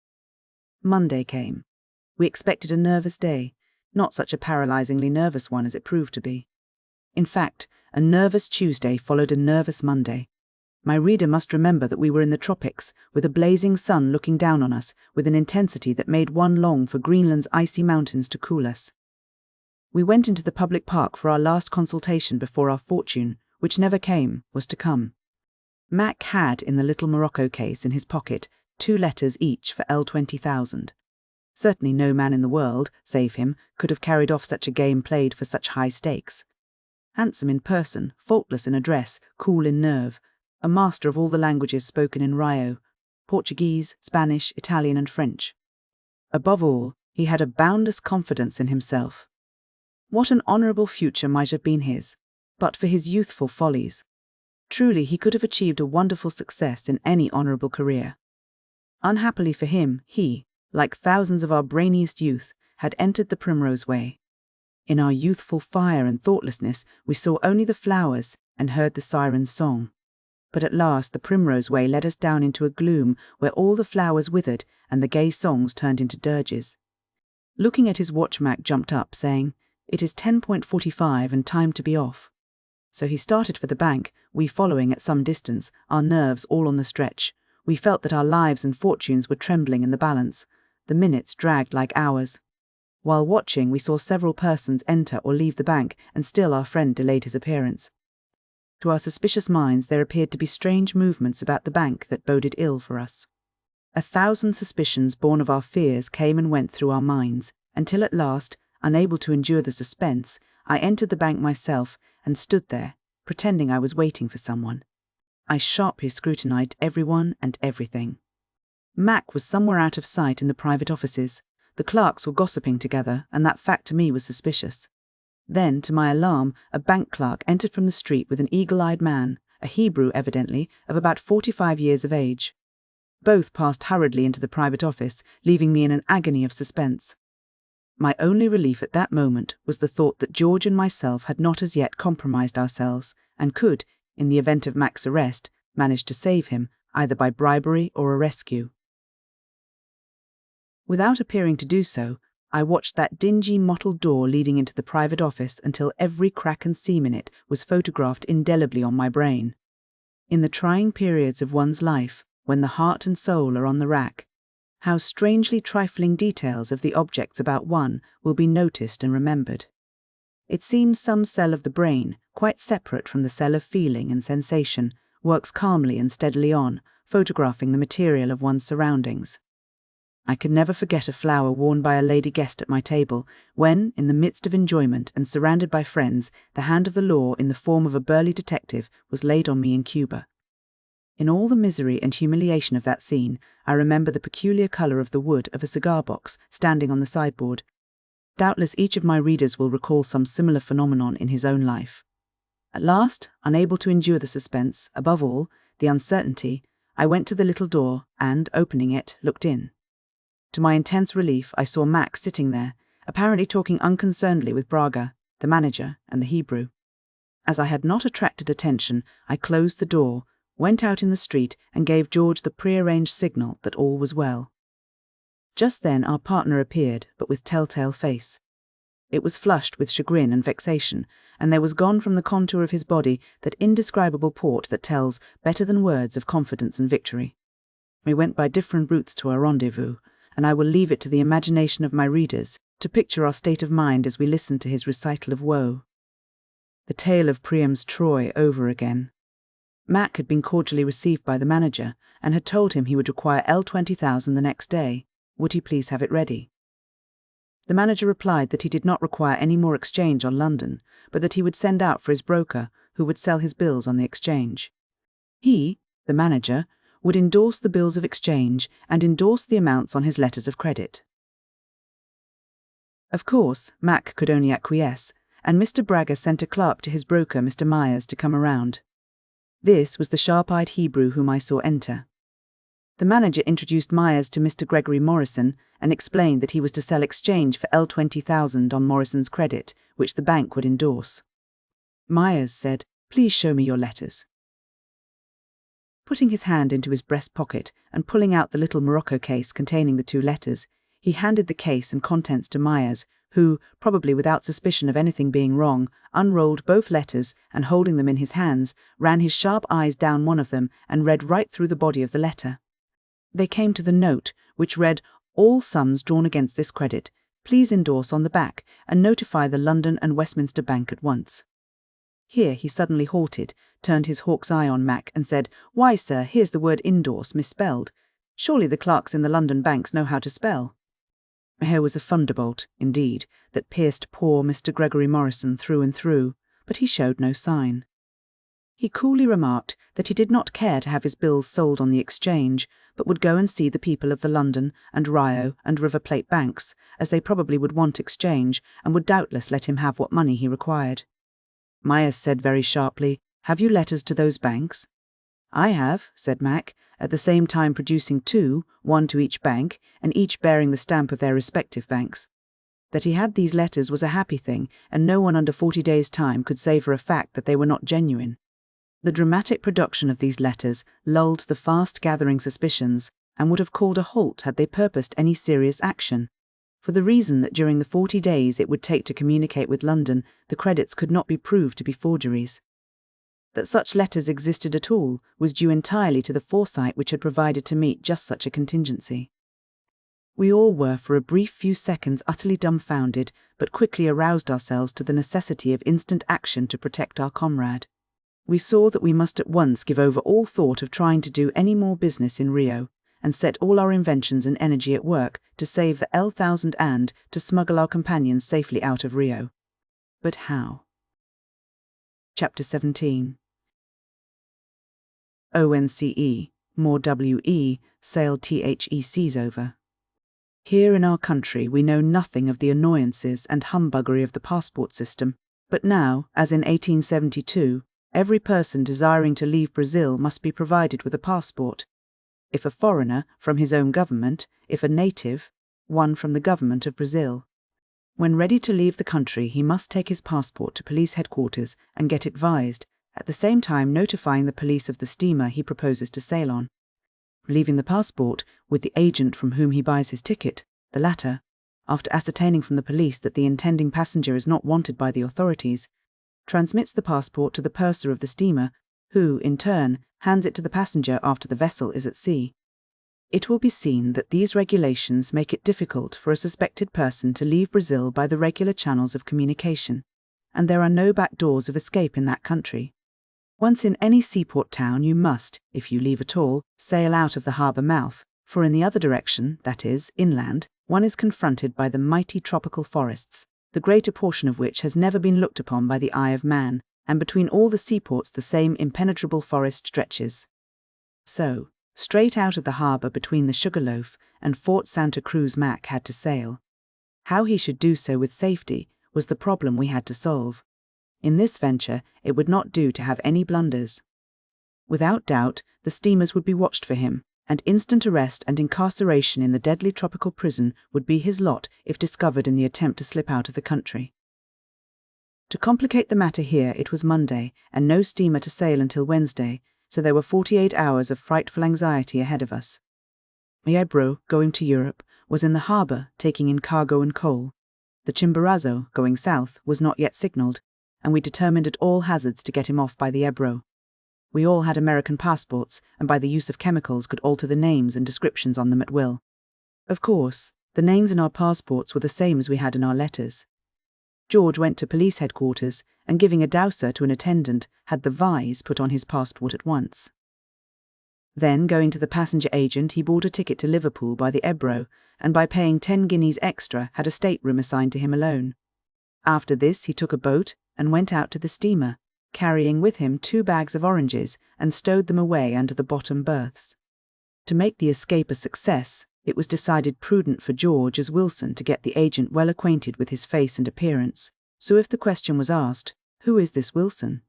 Monday came. We expected a nervous day, not such a paralyzingly nervous one as it proved to be. In fact, a nervous Tuesday followed a nervous Monday. My reader must remember that we were in the tropics, with a blazing sun looking down on us with an intensity that made one long for Greenland's icy mountains to cool us. We went into the public park for our last consultation before our fortune, which never came, was to come. Mac had, in the little Morocco case in his pocket, 2 letters each for L20,000. Certainly no man in the world, save him, could have carried off such a game played for such high stakes. Handsome in person, faultless in address, cool in nerve, a master of all the languages spoken in Rio, Portuguese, Spanish, Italian and French. Above all, he had a boundless confidence in himself. What an honourable future might have been his, but for his youthful follies. Truly he could have achieved a wonderful success in any honourable career. Unhappily for him, he, like thousands of our brainiest youth, had entered the primrose way. In our youthful fire and thoughtlessness we saw only the flowers and heard the siren's song. But at last the primrose way led us down into a gloom where all the flowers withered and the gay songs turned into dirges. Looking at his watch, Mac jumped up, saying, "It is 10:45 and time to be off." So he started for the bank, we following at some distance, our nerves all on the stretch. We felt that our lives and fortunes were trembling in the balance. The minutes dragged like hours. While watching, we saw several persons enter or leave the bank, and still our friend delayed his appearance. To our suspicious minds there appeared to be strange movements about the bank that boded ill for us. 1,000 suspicions born of our fears came and went through our minds, until at last, unable to endure the suspense, I entered the bank myself and stood there, pretending I was waiting for someone. I sharply scrutinized everyone and everything. Mac was somewhere out of sight in the private offices. The clerks were gossiping together, and that fact to me was suspicious. Then, to my alarm, a bank clerk entered from the street with an eagle-eyed man, a Hebrew evidently, of about 45 years of age. Both passed hurriedly into the private office, leaving me in an agony of suspense. My only relief at that moment was the thought that George and myself had not as yet compromised ourselves, and could, in the event of Mac's arrest, manage to save him, either by bribery or a rescue. Without appearing to do so, I watched that dingy mottled door leading into the private office until every crack and seam in it was photographed indelibly on my brain. In the trying periods of one's life, when the heart and soul are on the rack, how strangely trifling details of the objects about one will be noticed and remembered. It seems some cell of the brain, quite separate from the cell of feeling and sensation, works calmly and steadily on, photographing the material of one's surroundings. I could never forget a flower worn by a lady guest at my table, when, in the midst of enjoyment and surrounded by friends, the hand of the law, in the form of a burly detective, was laid on me in Cuba. In all the misery and humiliation of that scene, I remember the peculiar colour of the wood of a cigar box standing on the sideboard. Doubtless each of my readers will recall some similar phenomenon in his own life. At last, unable to endure the suspense, above all, the uncertainty, I went to the little door and, opening it, looked in. To my intense relief, I saw Mac sitting there, apparently talking unconcernedly with Braga, the manager, and the Hebrew. As I had not attracted attention, I closed the door, went out in the street, and gave George the prearranged signal that all was well. Just then our partner appeared, but with telltale face. It was flushed with chagrin and vexation, and there was gone from the contour of his body that indescribable port that tells, better than words, of confidence and victory. We went by different routes to our rendezvous, and I will leave it to the imagination of my readers to picture our state of mind as we listened to his recital of woe. The tale of Priam's Troy over again. Mac had been cordially received by the manager, and had told him he would require L20,000 the next day. Would he please have it ready? The manager replied that he did not require any more exchange on London, but that he would send out for his broker, who would sell his bills on the exchange. He, the manager, would endorse the bills of exchange and endorse the amounts on his letters of credit. Of course, Mac could only acquiesce, and Mr. Braga sent a clerk to his broker, Mr. Myers, to come around. This was the sharp-eyed Hebrew whom I saw enter. The manager introduced Myers to Mr. Gregory Morrison and explained that he was to sell exchange for L20,000 on Morrison's credit, which the bank would endorse. Myers said, "Please show me your letters." Putting his hand into his breast pocket and pulling out the little morocco case containing the 2 letters, he handed the case and contents to Myers, who, probably without suspicion of anything being wrong, unrolled both letters and, holding them in his hands, ran his sharp eyes down one of them and read right through the body of the letter. They came to the note, which read, "All sums drawn against this credit, please endorse on the back and notify the London and Westminster Bank at once." Here he suddenly halted, turned his hawk's eye on Mac and said, "Why, sir, here's the word endorse misspelled. Surely the clerks in the London banks know how to spell." Here was a thunderbolt, indeed, that pierced poor Mr. Gregory Morrison through and through, but he showed no sign. He coolly remarked that he did not care to have his bills sold on the exchange, but would go and see the people of the London and Rio and River Plate banks, as they probably would want exchange and would doubtless let him have what money he required. Myers said very sharply, "Have you letters to those banks?" "I have," said Mac, at the same time producing 2, one to each bank, and each bearing the stamp of their respective banks. That he had these letters was a happy thing, and no one under 40 days' time could say for a fact that they were not genuine. The dramatic production of these letters lulled the fast-gathering suspicions, and would have called a halt had they purposed any serious action, for the reason that during the 40 days it would take to communicate with London, the credits could not be proved to be forgeries. That such letters existed at all was due entirely to the foresight which had provided to meet just such a contingency. We all were for a brief few seconds utterly dumbfounded, but quickly aroused ourselves to the necessity of instant action to protect our comrade. We saw that we must at once give over all thought of trying to do any more business in Rio, and set all our inventions and energy at work to save the L1000 and to smuggle our companions safely out of Rio. But how? Chapter 17. ONCE, more WE, sailed THECs over. Here in our country we know nothing of the annoyances and humbuggery of the passport system, but now, as in 1872, every person desiring to leave Brazil must be provided with a passport. If a foreigner, from his own government; if a native, one from the government of Brazil. When ready to leave the country, he must take his passport to police headquarters and get it vised, at the same time notifying the police of the steamer he proposes to sail on. Leaving the passport with the agent from whom he buys his ticket, the latter, after ascertaining from the police that the intending passenger is not wanted by the authorities, transmits the passport to the purser of the steamer, who, in turn, hands it to the passenger after the vessel is at sea. It will be seen that these regulations make it difficult for a suspected person to leave Brazil by the regular channels of communication, and there are no back doors of escape in that country. Once in any seaport town you must, if you leave at all, sail out of the harbour mouth, for in the other direction, that is, inland, one is confronted by the mighty tropical forests, the greater portion of which has never been looked upon by the eye of man, and between all the seaports the same impenetrable forest stretches. So, straight out of the harbour between the Sugarloaf and Fort Santa Cruz Mac had to sail. How he should do so with safety was the problem we had to solve. In this venture it would not do to have any blunders. Without doubt, the steamers would be watched for him, and instant arrest and incarceration in the deadly tropical prison would be his lot if discovered in the attempt to slip out of the country. To complicate the matter here, it was Monday, and no steamer to sail until Wednesday, so there were 48 hours of frightful anxiety ahead of us. The Ebro, going to Europe, was in the harbour taking in cargo and coal. The Chimborazo, going south, was not yet signalled, and we determined at all hazards to get him off by the Ebro. We all had American passports, and by the use of chemicals could alter the names and descriptions on them at will. Of course, the names in our passports were the same as we had in our letters. George went to police headquarters, and giving a douser to an attendant, had the Vise put on his passport at once. Then, going to the passenger agent, he bought a ticket to Liverpool by the Ebro, and by paying 10 guineas extra had a stateroom assigned to him alone. After this he took a boat and went out to the steamer, carrying with him 2 bags of oranges, and stowed them away under the bottom berths. To make the escape a success, it was decided prudent for George as Wilson to get the agent well acquainted with his face and appearance, so if the question was asked, "Who is this Wilson?"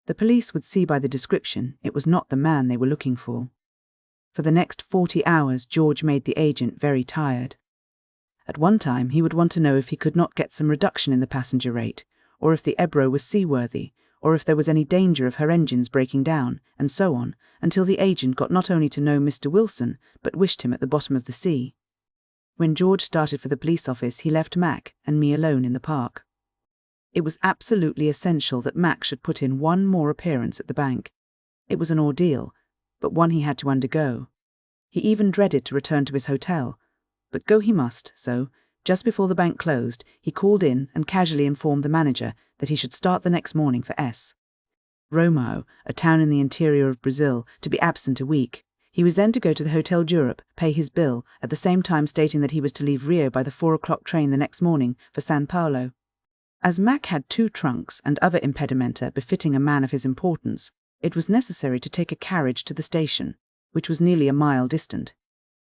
the police would see by the description it was not the man they were looking for. For the next 40 hours, George made the agent very tired. At one time, he would want to know if he could not get some reduction in the passenger rate, or if the Ebro was seaworthy, or if there was any danger of her engines breaking down, and so on, until the agent got not only to know Mr. Wilson, but wished him at the bottom of the sea. When George started for the police office, he left Mac and me alone in the park. It was absolutely essential that Mac should put in one more appearance at the bank. It was an ordeal, but one he had to undergo. He even dreaded to return to his hotel, but go he must, so, just before the bank closed, he called in and casually informed the manager that he should start the next morning for Romão, a town in the interior of Brazil, to be absent a week. He was then to go to the Hotel Europe, pay his bill, at the same time stating that he was to leave Rio by the 4 o'clock train the next morning for São Paulo. As Mac had 2 trunks and other impedimenta befitting a man of his importance, it was necessary to take a carriage to the station, which was nearly a mile distant.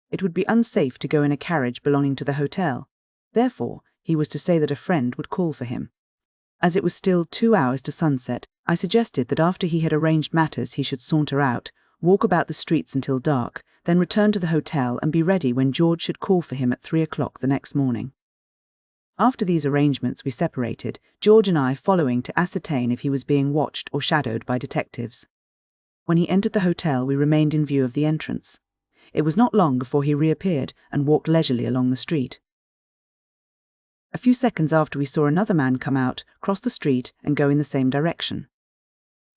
It would be unsafe to go in a carriage belonging to the hotel. Therefore, he was to say that a friend would call for him. As it was still 2 hours to sunset, I suggested that after he had arranged matters he should saunter out, walk about the streets until dark, then return to the hotel and be ready when George should call for him at 3 o'clock the next morning. After these arrangements we separated, George and I following to ascertain if he was being watched or shadowed by detectives. When he entered the hotel we remained in view of the entrance. It was not long before he reappeared and walked leisurely along the street. A few seconds after we saw another man come out, cross the street and go in the same direction.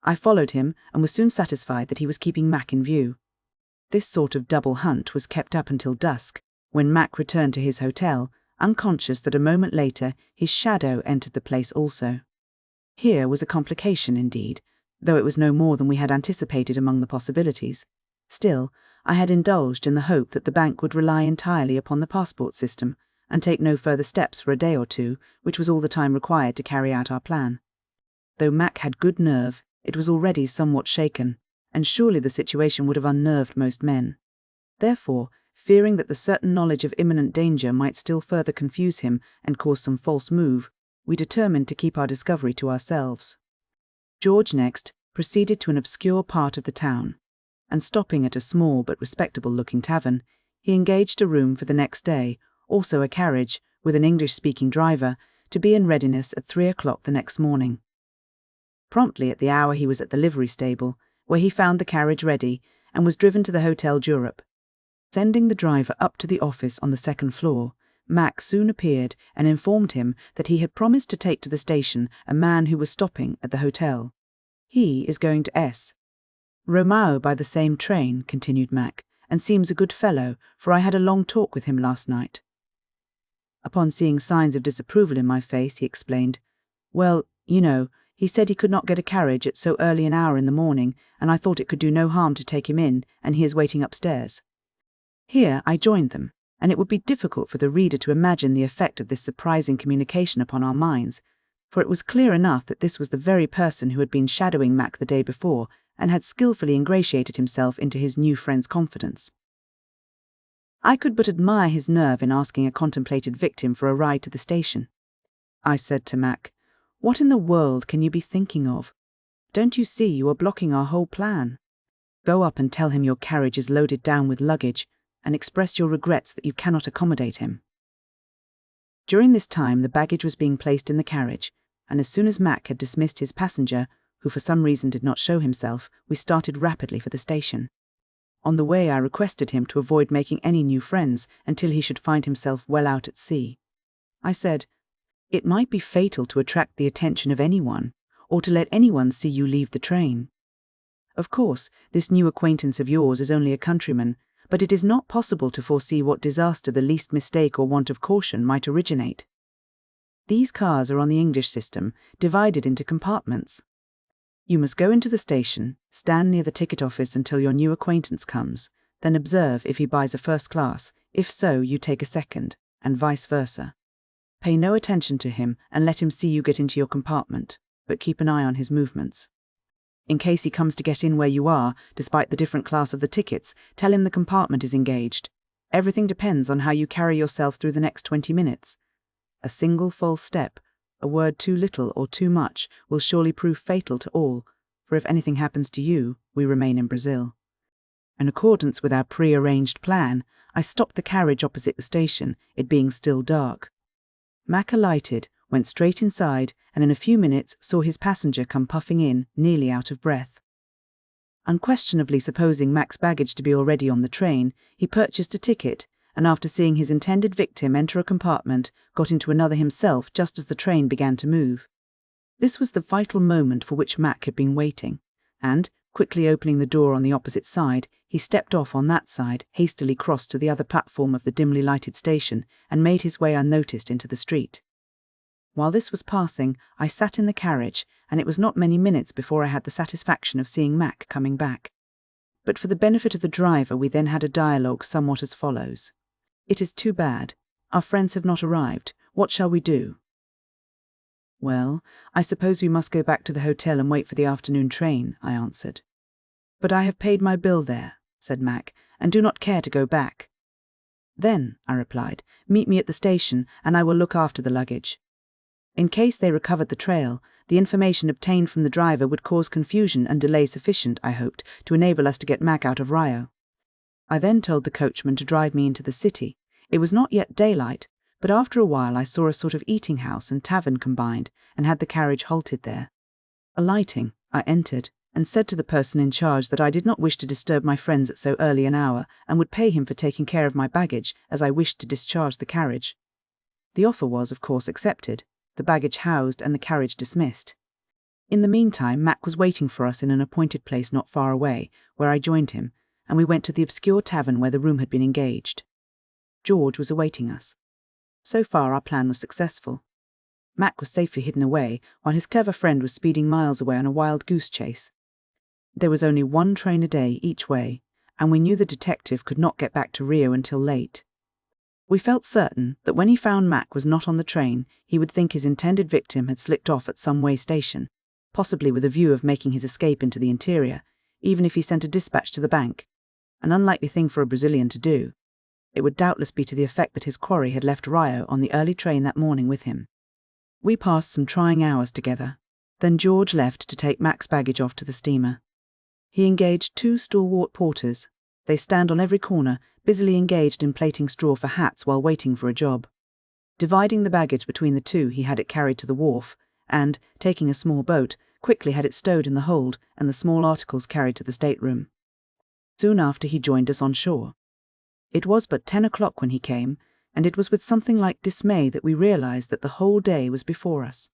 I followed him and was soon satisfied that he was keeping Mac in view. This sort of double hunt was kept up until dusk, when Mac returned to his hotel, unconscious that a moment later his shadow entered the place also. Here was a complication indeed, though it was no more than we had anticipated among the possibilities. Still, I had indulged in the hope that the bank would rely entirely upon the passport system, and take no further steps for a day or two, which was all the time required to carry out our plan. Though Mac had good nerve, it was already somewhat shaken, and surely the situation would have unnerved most men. Therefore, fearing that the certain knowledge of imminent danger might still further confuse him and cause some false move, we determined to keep our discovery to ourselves. George next proceeded to an obscure part of the town, and stopping at a small but respectable-looking tavern, he engaged a room for the next day, also a carriage, with an English-speaking driver, to be in readiness at 3 o'clock the next morning. Promptly at the hour he was at the livery stable, where he found the carriage ready, and was driven to the Hotel Europe. Sending the driver up to the office on the 2nd floor, Mac soon appeared and informed him that he had promised to take to the station a man who was stopping at the hotel. He is going to Romão by the same train, continued Mac, and seems a good fellow, for I had a long talk with him last night. Upon seeing signs of disapproval in my face, he explained, "Well, you know, he said he could not get a carriage at so early an hour in the morning, and I thought it could do no harm to take him in, and he is waiting upstairs." Here I joined them, and it would be difficult for the reader to imagine the effect of this surprising communication upon our minds, for it was clear enough that this was the very person who had been shadowing Mac the day before, and had skilfully ingratiated himself into his new friend's confidence. I could but admire his nerve in asking a contemplated victim for a ride to the station. I said to Mac, "What in the world can you be thinking of? Don't you see you are blocking our whole plan? Go up and tell him your carriage is loaded down with luggage, and express your regrets that you cannot accommodate him." During this time the baggage was being placed in the carriage, and as soon as Mac had dismissed his passenger, who for some reason did not show himself, we started rapidly for the station. On the way I requested him to avoid making any new friends until he should find himself well out at sea. I said, "It might be fatal to attract the attention of anyone, or to let anyone see you leave the train. Of course, this new acquaintance of yours is only a countryman, but it is not possible to foresee what disaster the least mistake or want of caution might originate. These cars are on the English system, divided into compartments. You must go into the station, stand near the ticket office until your new acquaintance comes, then observe if he buys a first class. If so, you take a second, and vice versa. Pay no attention to him and let him see you get into your compartment, but keep an eye on his movements. In case he comes to get in where you are, despite the different class of the tickets, tell him the compartment is engaged. Everything depends on how you carry yourself through the next 20 minutes. A single false step, a word too little or too much, will surely prove fatal to all, for if anything happens to you, we remain in Brazil. In accordance with our pre-arranged plan, I stopped the carriage opposite the station, it being still dark. Mac alighted, went straight inside, and in a few minutes saw his passenger come puffing in, nearly out of breath. Unquestionably supposing Mac's baggage to be already on the train, he purchased a ticket, and after seeing his intended victim enter a compartment, got into another himself just as the train began to move. This was the vital moment for which Mac had been waiting, and, quickly opening the door on the opposite side, he stepped off on that side, hastily crossed to the other platform of the dimly lighted station, and made his way unnoticed into the street. While this was passing, I sat in the carriage, and it was not many minutes before I had the satisfaction of seeing Mac coming back. But for the benefit of the driver, we then had a dialogue somewhat as follows. "It is too bad. Our friends have not arrived. What shall we do?" "Well, I suppose we must go back to the hotel and wait for the afternoon train," I answered. "But I have paid my bill there," said Mac, "and do not care to go back." "Then," I replied, "meet me at the station, and I will look after the luggage." In case they recovered the trail, the information obtained from the driver would cause confusion and delay sufficient, I hoped, to enable us to get Mac out of Rio. I then told the coachman to drive me into the city. It was not yet daylight, but after a while I saw a sort of eating house and tavern combined, and had the carriage halted there. Alighting, I entered, and said to the person in charge that I did not wish to disturb my friends at so early an hour, and would pay him for taking care of my baggage, as I wished to discharge the carriage. The offer was, of course, accepted, the baggage housed and the carriage dismissed. In the meantime, Mac was waiting for us in an appointed place not far away, where I joined him, and we went to the obscure tavern where the room had been engaged. George was awaiting us. So far our plan was successful. Mac was safely hidden away, while his clever friend was speeding miles away on a wild goose chase. There was only one train a day each way, and we knew the detective could not get back to Rio until late. We felt certain that when he found Mac was not on the train, he would think his intended victim had slipped off at some way station, possibly with a view of making his escape into the interior, even if he sent a dispatch to the bank. An unlikely thing for a Brazilian to do. It would doubtless be to the effect that his quarry had left Rio on the early train that morning with him. We passed some trying hours together. Then George left to take Mac's baggage off to the steamer. He engaged 2 stalwart porters. They stand on every corner, busily engaged in plaiting straw for hats while waiting for a job. Dividing the baggage between the 2, he had it carried to the wharf, and, taking a small boat, quickly had it stowed in the hold and the small articles carried to the stateroom. Soon after he joined us on shore. It was but 10 o'clock when he came, and it was with something like dismay that we realized that the whole day was before us.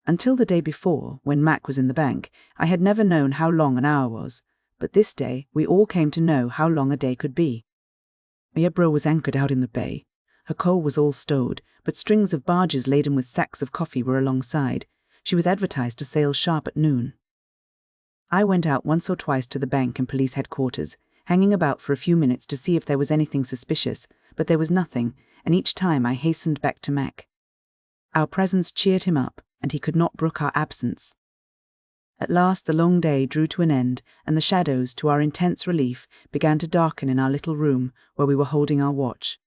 Until the day before, when Mac was in the bank, I had never known how long an hour was, but this day we all came to know how long a day could be. Yebro was anchored out in the bay. Her coal was all stowed, but strings of barges laden with sacks of coffee were alongside. She was advertised to sail sharp at noon. I went out once or twice to the bank and police headquarters, hanging about for a few minutes to see if there was anything suspicious, but there was nothing, and each time I hastened back to Mac. Our presence cheered him up, and he could not brook our absence. At last the long day drew to an end, and the shadows, to our intense relief, began to darken in our little room where we were holding our watch.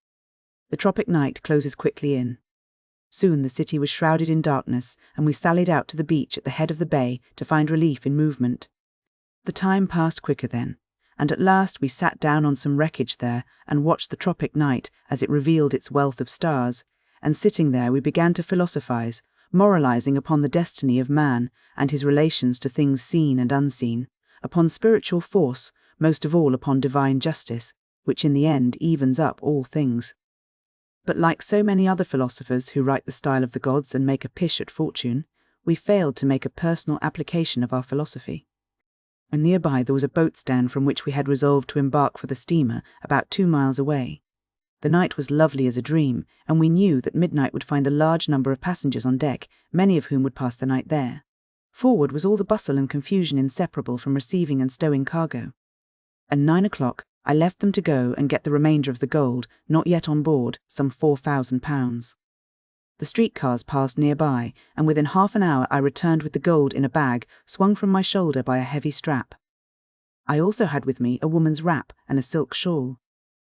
The tropic night closes quickly in. Soon the city was shrouded in darkness, and we sallied out to the beach at the head of the bay to find relief in movement. The time passed quicker then, and at last we sat down on some wreckage there and watched the tropic night as it revealed its wealth of stars, and sitting there we began to philosophize, moralizing upon the destiny of man and his relations to things seen and unseen, upon spiritual force, most of all upon divine justice, which in the end evens up all things. But like so many other philosophers who write the style of the gods and make a pish at fortune, we failed to make a personal application of our philosophy. And nearby there was a boat stand from which we had resolved to embark for the steamer about 2 miles away. The night was lovely as a dream, and we knew that midnight would find a large number of passengers on deck, many of whom would pass the night there. Forward was all the bustle and confusion inseparable from receiving and stowing cargo. At 9 o'clock, I left them to go and get the remainder of the gold, not yet on board, some £4,000. The streetcars passed nearby, and within half an hour I returned with the gold in a bag swung from my shoulder by a heavy strap. I also had with me a woman's wrap and a silk shawl.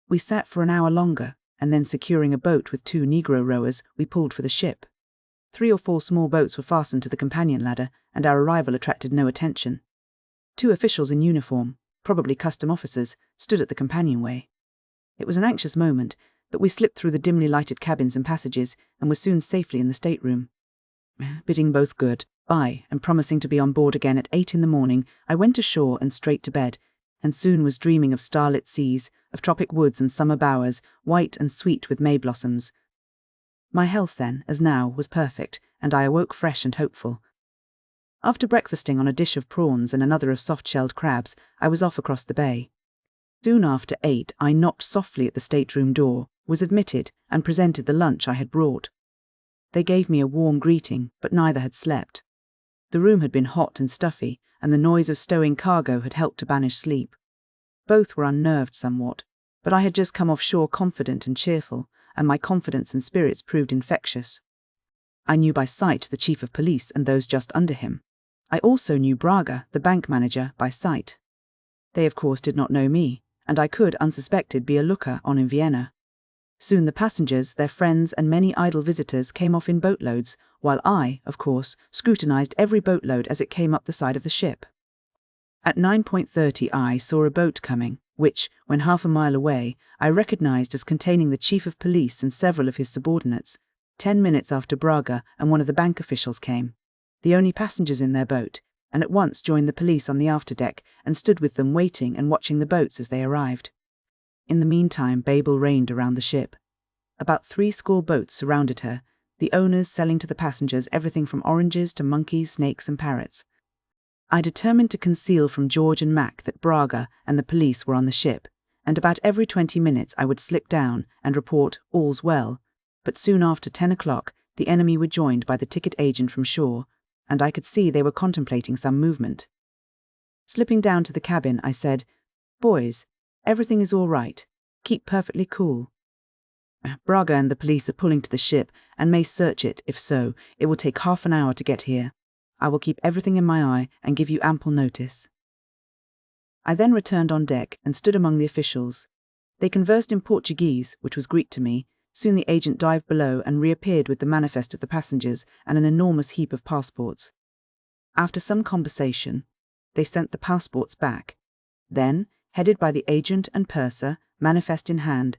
We sat for an hour longer, and then securing a boat with 2 Negro rowers, we pulled for the ship. 3 or 4 small boats were fastened to the companion ladder, and our arrival attracted no attention. 2 officials in uniform, probably custom officers, stood at the companionway. It was an anxious moment, but we slipped through the dimly lighted cabins and passages and were soon safely in the stateroom. Bidding both good-bye and promising to be on board again at 8 in the morning, I went ashore and straight to bed, and soon was dreaming of starlit seas, of tropic woods and summer bowers, white and sweet with May blossoms. My health then, as now, was perfect, and I awoke fresh and hopeful. After breakfasting on a dish of prawns and another of soft-shelled crabs, I was off across the bay. Soon after 8, I knocked softly at the stateroom door, was admitted, and presented the lunch I had brought. They gave me a warm greeting, but neither had slept. The room had been hot and stuffy, and the noise of stowing cargo had helped to banish sleep. Both were unnerved somewhat, but I had just come off shore confident and cheerful, and my confidence and spirits proved infectious. I knew by sight the chief of police and those just under him. I also knew Braga, the bank manager, by sight. They of course did not know me, and I could, unsuspected, be a looker on in Vienna. Soon the passengers, their friends, and many idle visitors came off in boatloads, while I, of course, scrutinized every boatload as it came up the side of the ship. At 9:30 I saw a boat coming, which, when half a mile away, I recognized as containing the chief of police and several of his subordinates. 10 minutes after Braga and one of the bank officials came, the only passengers in their boat, and at once joined the police on the afterdeck and stood with them waiting and watching the boats as they arrived. In the meantime Babel reigned around the ship. About 70 boats surrounded her, the owners selling to the passengers everything from oranges to monkeys, snakes and parrots. I determined to conceal from George and Mac that Braga and the police were on the ship, and about every 20 minutes I would slip down and report all's well, but soon after 10 o'clock the enemy were joined by the ticket agent from shore, and I could see they were contemplating some movement. Slipping down to the cabin, I said, "Boys, everything is all right. Keep perfectly cool. Braga and the police are pulling to the ship and may search it. If so, it will take half an hour to get here. I will keep everything in my eye and give you ample notice." I then returned on deck and stood among the officials. They conversed in Portuguese, which was Greek to me. Soon the agent dived below and reappeared with the manifest of the passengers and an enormous heap of passports. After some conversation, they sent the passports back. Then, headed by the agent and purser, manifest in hand,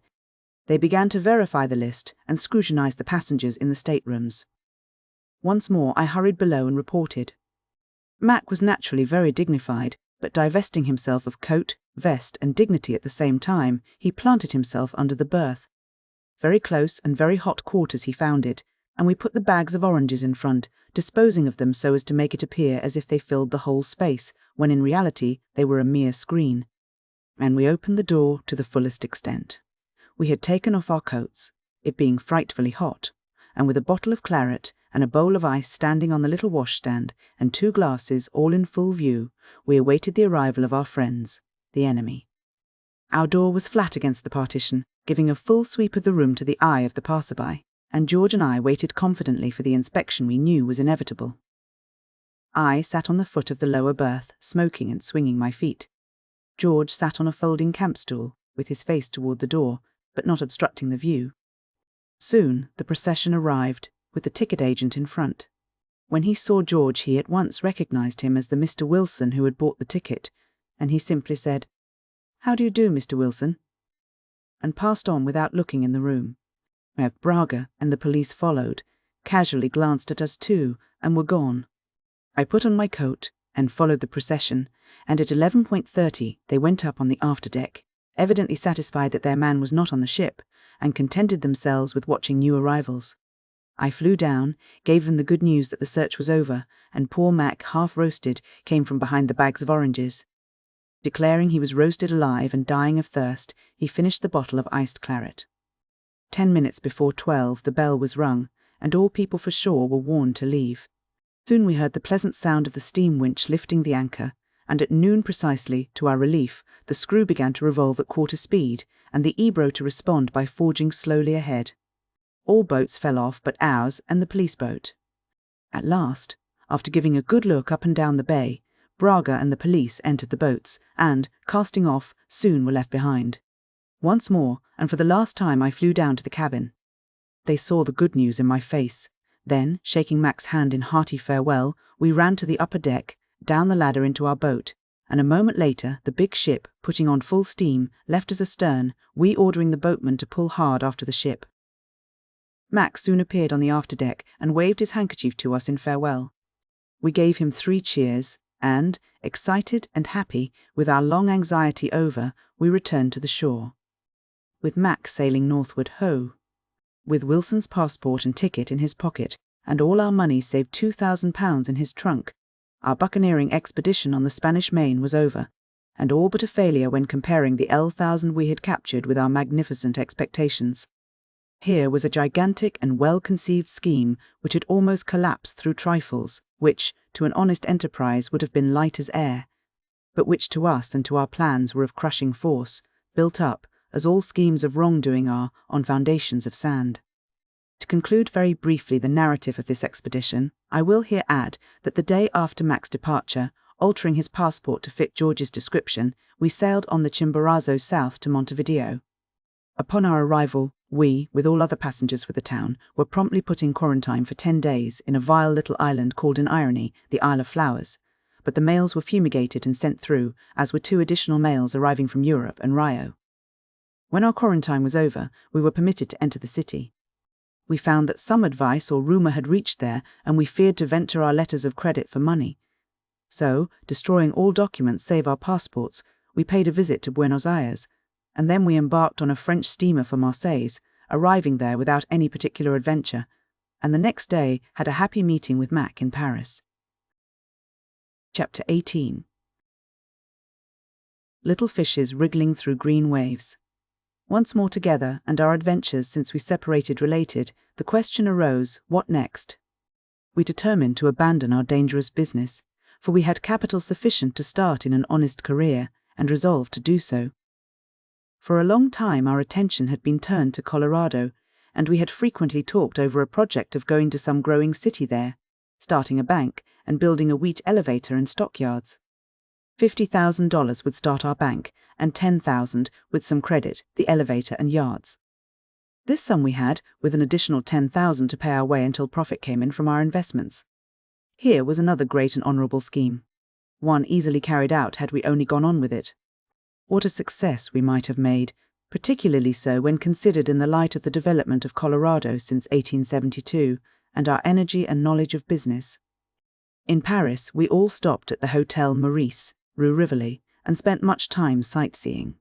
they began to verify the list and scrutinize the passengers in the staterooms. Once more I hurried below and reported. Mac was naturally very dignified, but divesting himself of coat, vest, and dignity at the same time, he planted himself under the berth. Very close and very hot quarters he found it, and we put the bags of oranges in front, disposing of them so as to make it appear as if they filled the whole space, when in reality they were a mere screen. And we opened the door to the fullest extent. We had taken off our coats, it being frightfully hot, and with a bottle of claret and a bowl of ice standing on the little washstand, and 2 glasses all in full view, we awaited the arrival of our friends, the enemy. Our door was flat against the partition, giving a full sweep of the room to the eye of the passer-by, and George and I waited confidently for the inspection we knew was inevitable. I sat on the foot of the lower berth, smoking and swinging my feet. George sat on a folding camp-stool, with his face toward the door, but not obstructing the view. Soon the procession arrived, with the ticket agent in front. When he saw George he at once recognized him as the Mr. Wilson who had bought the ticket, and he simply said, "How do you do, Mr. Wilson?" and passed on without looking in the room. Braga and the police followed, casually glanced at us too, and were gone. I put on my coat and followed the procession, and at 11:30 they went up on the afterdeck, evidently satisfied that their man was not on the ship, and contented themselves with watching new arrivals. I flew down, gave them the good news that the search was over, and poor Mac, half roasted, came from behind the bags of oranges. Declaring he was roasted alive and dying of thirst, he finished the bottle of iced claret. 10 minutes before 12 the bell was rung, and all people for shore were warned to leave. Soon we heard the pleasant sound of the steam winch lifting the anchor, and at noon precisely, to our relief, the screw began to revolve at quarter speed, and the Ebro to respond by forging slowly ahead. All boats fell off but ours and the police boat. At last, after giving a good look up and down the bay, Braga and the police entered the boats, and, casting off, soon were left behind. Once more, and for the last time, I flew down to the cabin. They saw the good news in my face. Then, shaking Mac's hand in hearty farewell, we ran to the upper deck, down the ladder into our boat, and a moment later the big ship, putting on full steam, left us astern, we ordering the boatman to pull hard after the ship. Mac soon appeared on the afterdeck and waved his handkerchief to us in farewell. We gave him 3 cheers, and, excited and happy, with our long anxiety over, we returned to the shore. With Mac sailing northward ho! With Wilson's passport and ticket in his pocket, and all our money save £2,000 in his trunk, our buccaneering expedition on the Spanish Main was over, and all but a failure when comparing the L,000 we had captured with our magnificent expectations. Here was a gigantic and well-conceived scheme which had almost collapsed through trifles, which, to an honest enterprise, would have been light as air, but which to us and to our plans were of crushing force, built up, as all schemes of wrongdoing are, on foundations of sand. To conclude very briefly the narrative of this expedition, I will here add that the day after Mac's departure, altering his passport to fit George's description, we sailed on the Chimborazo south to Montevideo. Upon our arrival, we, with all other passengers for the town, were promptly put in quarantine for 10 days in a vile little island called in irony the Isle of Flowers, but the mails were fumigated and sent through, as were 2 additional mails arriving from Europe and Rio. When our quarantine was over, we were permitted to enter the city. We found that some advice or rumour had reached there, and we feared to venture our letters of credit for money. So, destroying all documents save our passports, we paid a visit to Buenos Aires, and then we embarked on a French steamer for Marseilles, arriving there without any particular adventure, and the next day had a happy meeting with Mac in Paris. Chapter 18. Little fishes wriggling through green waves. Once more together, and our adventures since we separated related, the question arose, what next? We determined to abandon our dangerous business, for we had capital sufficient to start in an honest career, and resolved to do so. For a long time our attention had been turned to Colorado, and we had frequently talked over a project of going to some growing city there, starting a bank, and building a wheat elevator and stockyards. $50,000 would start our bank, and $10,000, with some credit, the elevator and yards. This sum we had, with an additional $10,000 to pay our way until profit came in from our investments. Here was another great and honourable scheme. One easily carried out had we only gone on with it. What a success we might have made, particularly so when considered in the light of the development of Colorado since 1872, and our energy and knowledge of business. In Paris, we all stopped at the Hotel Maurice, Rue Rivoli, and spent much time sightseeing.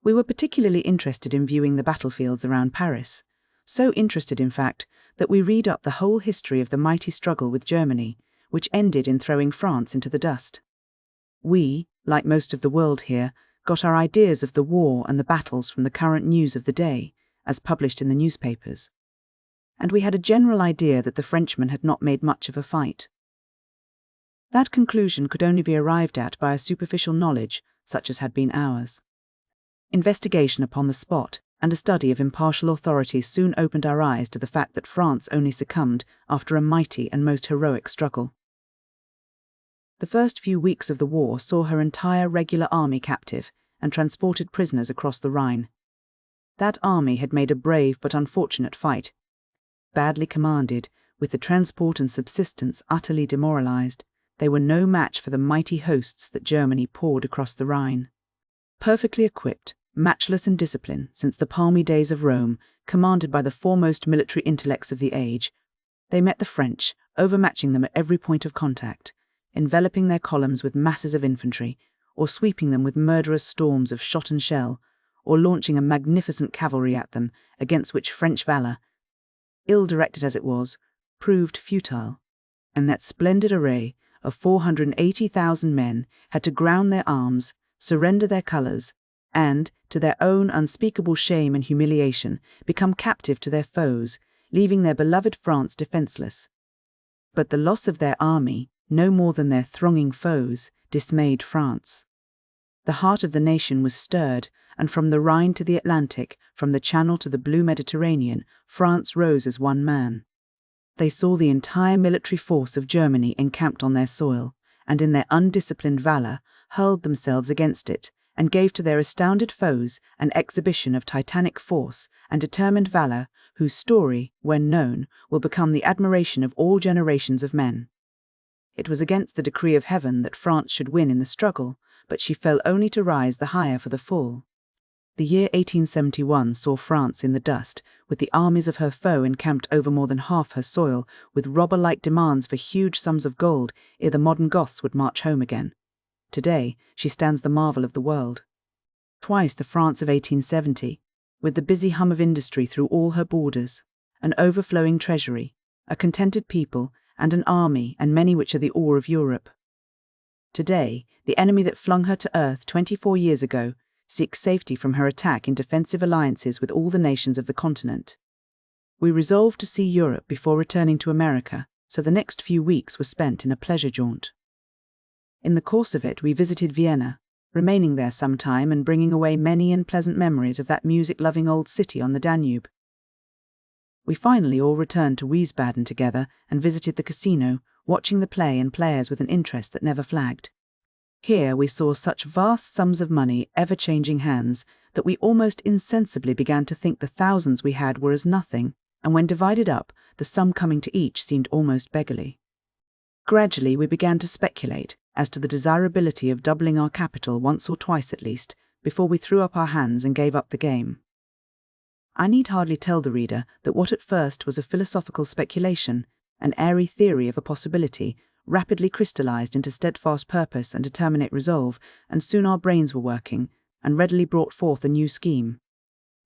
We were particularly interested in viewing the battlefields around Paris, so interested in fact that we read up the whole history of the mighty struggle with Germany, which ended in throwing France into the dust. We, like most of the world here, got our ideas of the war and the battles from the current news of the day, as published in the newspapers. And we had a general idea that the Frenchmen had not made much of a fight. That conclusion could only be arrived at by a superficial knowledge, such as had been ours. Investigation upon the spot, and a study of impartial authorities soon opened our eyes to the fact that France only succumbed after a mighty and most heroic struggle. The first few weeks of the war saw her entire regular army captive and transported prisoners across the Rhine. That army had made a brave but unfortunate fight. Badly commanded, with the transport and subsistence utterly demoralized, they were no match for the mighty hosts that Germany poured across the Rhine. Perfectly equipped, matchless in discipline since the palmy days of Rome, commanded by the foremost military intellects of the age, they met the French, overmatching them at every point of contact, enveloping their columns with masses of infantry, or sweeping them with murderous storms of shot and shell, or launching a magnificent cavalry at them, against which French valour, ill-directed as it was, proved futile, and that splendid array of 480,000 men had to ground their arms, surrender their colours, and, to their own unspeakable shame and humiliation, become captive to their foes, leaving their beloved France defenceless. But the loss of their army, no more than their thronging foes, dismayed France. The heart of the nation was stirred, and from the Rhine to the Atlantic, from the Channel to the blue Mediterranean, France rose as one man. They saw the entire military force of Germany encamped on their soil, and in their undisciplined valour hurled themselves against it, and gave to their astounded foes an exhibition of titanic force and determined valour whose story, when known, will become the admiration of all generations of men. It was against the decree of heaven that France should win in the struggle, but she fell only to rise the higher for the fall. The year 1871 saw France in the dust, with the armies of her foe encamped over more than half her soil, with robber-like demands for huge sums of gold ere the modern Goths would march home again. Today, she stands the marvel of the world. Twice the France of 1870, with the busy hum of industry through all her borders, an overflowing treasury, a contented people, and an army, and many which are the awe of Europe. Today, the enemy that flung her to earth 24 years ago seeks safety from her attack in defensive alliances with all the nations of the continent. We resolved to see Europe before returning to America, so the next few weeks were spent in a pleasure jaunt. In the course of it we visited Vienna, remaining there some time and bringing away many and pleasant memories of that music-loving old city on the Danube. We finally all returned to Wiesbaden together and visited the casino, watching the play and players with an interest that never flagged. Here we saw such vast sums of money ever changing hands that we almost insensibly began to think the thousands we had were as nothing, and when divided up, the sum coming to each seemed almost beggarly. Gradually we began to speculate as to the desirability of doubling our capital once or twice at least, before we threw up our hands and gave up the game. I need hardly tell the reader that what at first was a philosophical speculation, an airy theory of a possibility, rapidly crystallized into steadfast purpose and determinate resolve, and soon our brains were working, and readily brought forth a new scheme.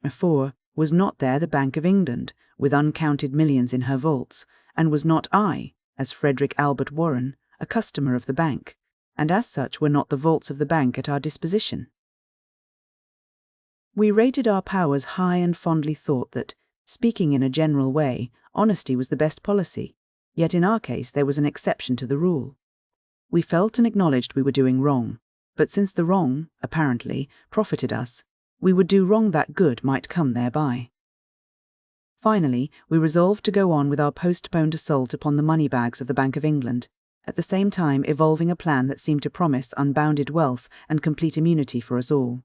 For, was not there the Bank of England, with uncounted millions in her vaults, and was not I, as Frederick Albert Warren, a customer of the bank, and as such were not the vaults of the bank at our disposition? We rated our powers high and fondly thought that, speaking in a general way, honesty was the best policy, yet in our case there was an exception to the rule. We felt and acknowledged we were doing wrong, but since the wrong, apparently, profited us, we would do wrong that good might come thereby. Finally, we resolved to go on with our postponed assault upon the money bags of the Bank of England, at the same time evolving a plan that seemed to promise unbounded wealth and complete immunity for us all.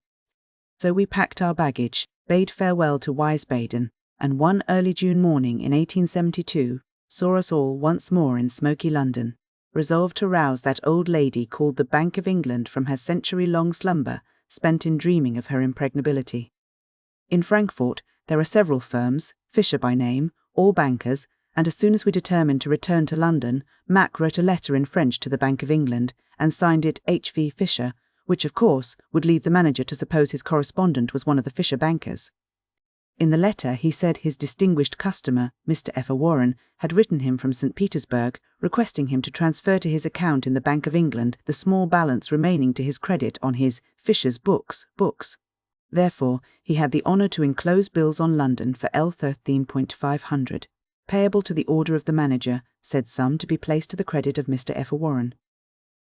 So we packed our baggage, bade farewell to Wiesbaden, and one early June morning in 1872 saw us all once more in smoky London, resolved to rouse that old lady called the Bank of England from her century-long slumber, spent in dreaming of her impregnability. In Frankfort there are several firms, Fisher by name, all bankers, and as soon as we determined to return to London, Mac wrote a letter in French to the Bank of England and signed it H.V. Fisher, which of course would lead the manager to suppose his correspondent was one of the Fisher bankers. In the letter he said his distinguished customer, Mr. F. Warren, had written him from St. Petersburg, requesting him to transfer to his account in the Bank of England the small balance remaining to his credit on his Fisher's books. Therefore, he had the honour to enclose bills on London for L13.500, payable to the order of the manager, said sum to be placed to the credit of Mr. F. Warren.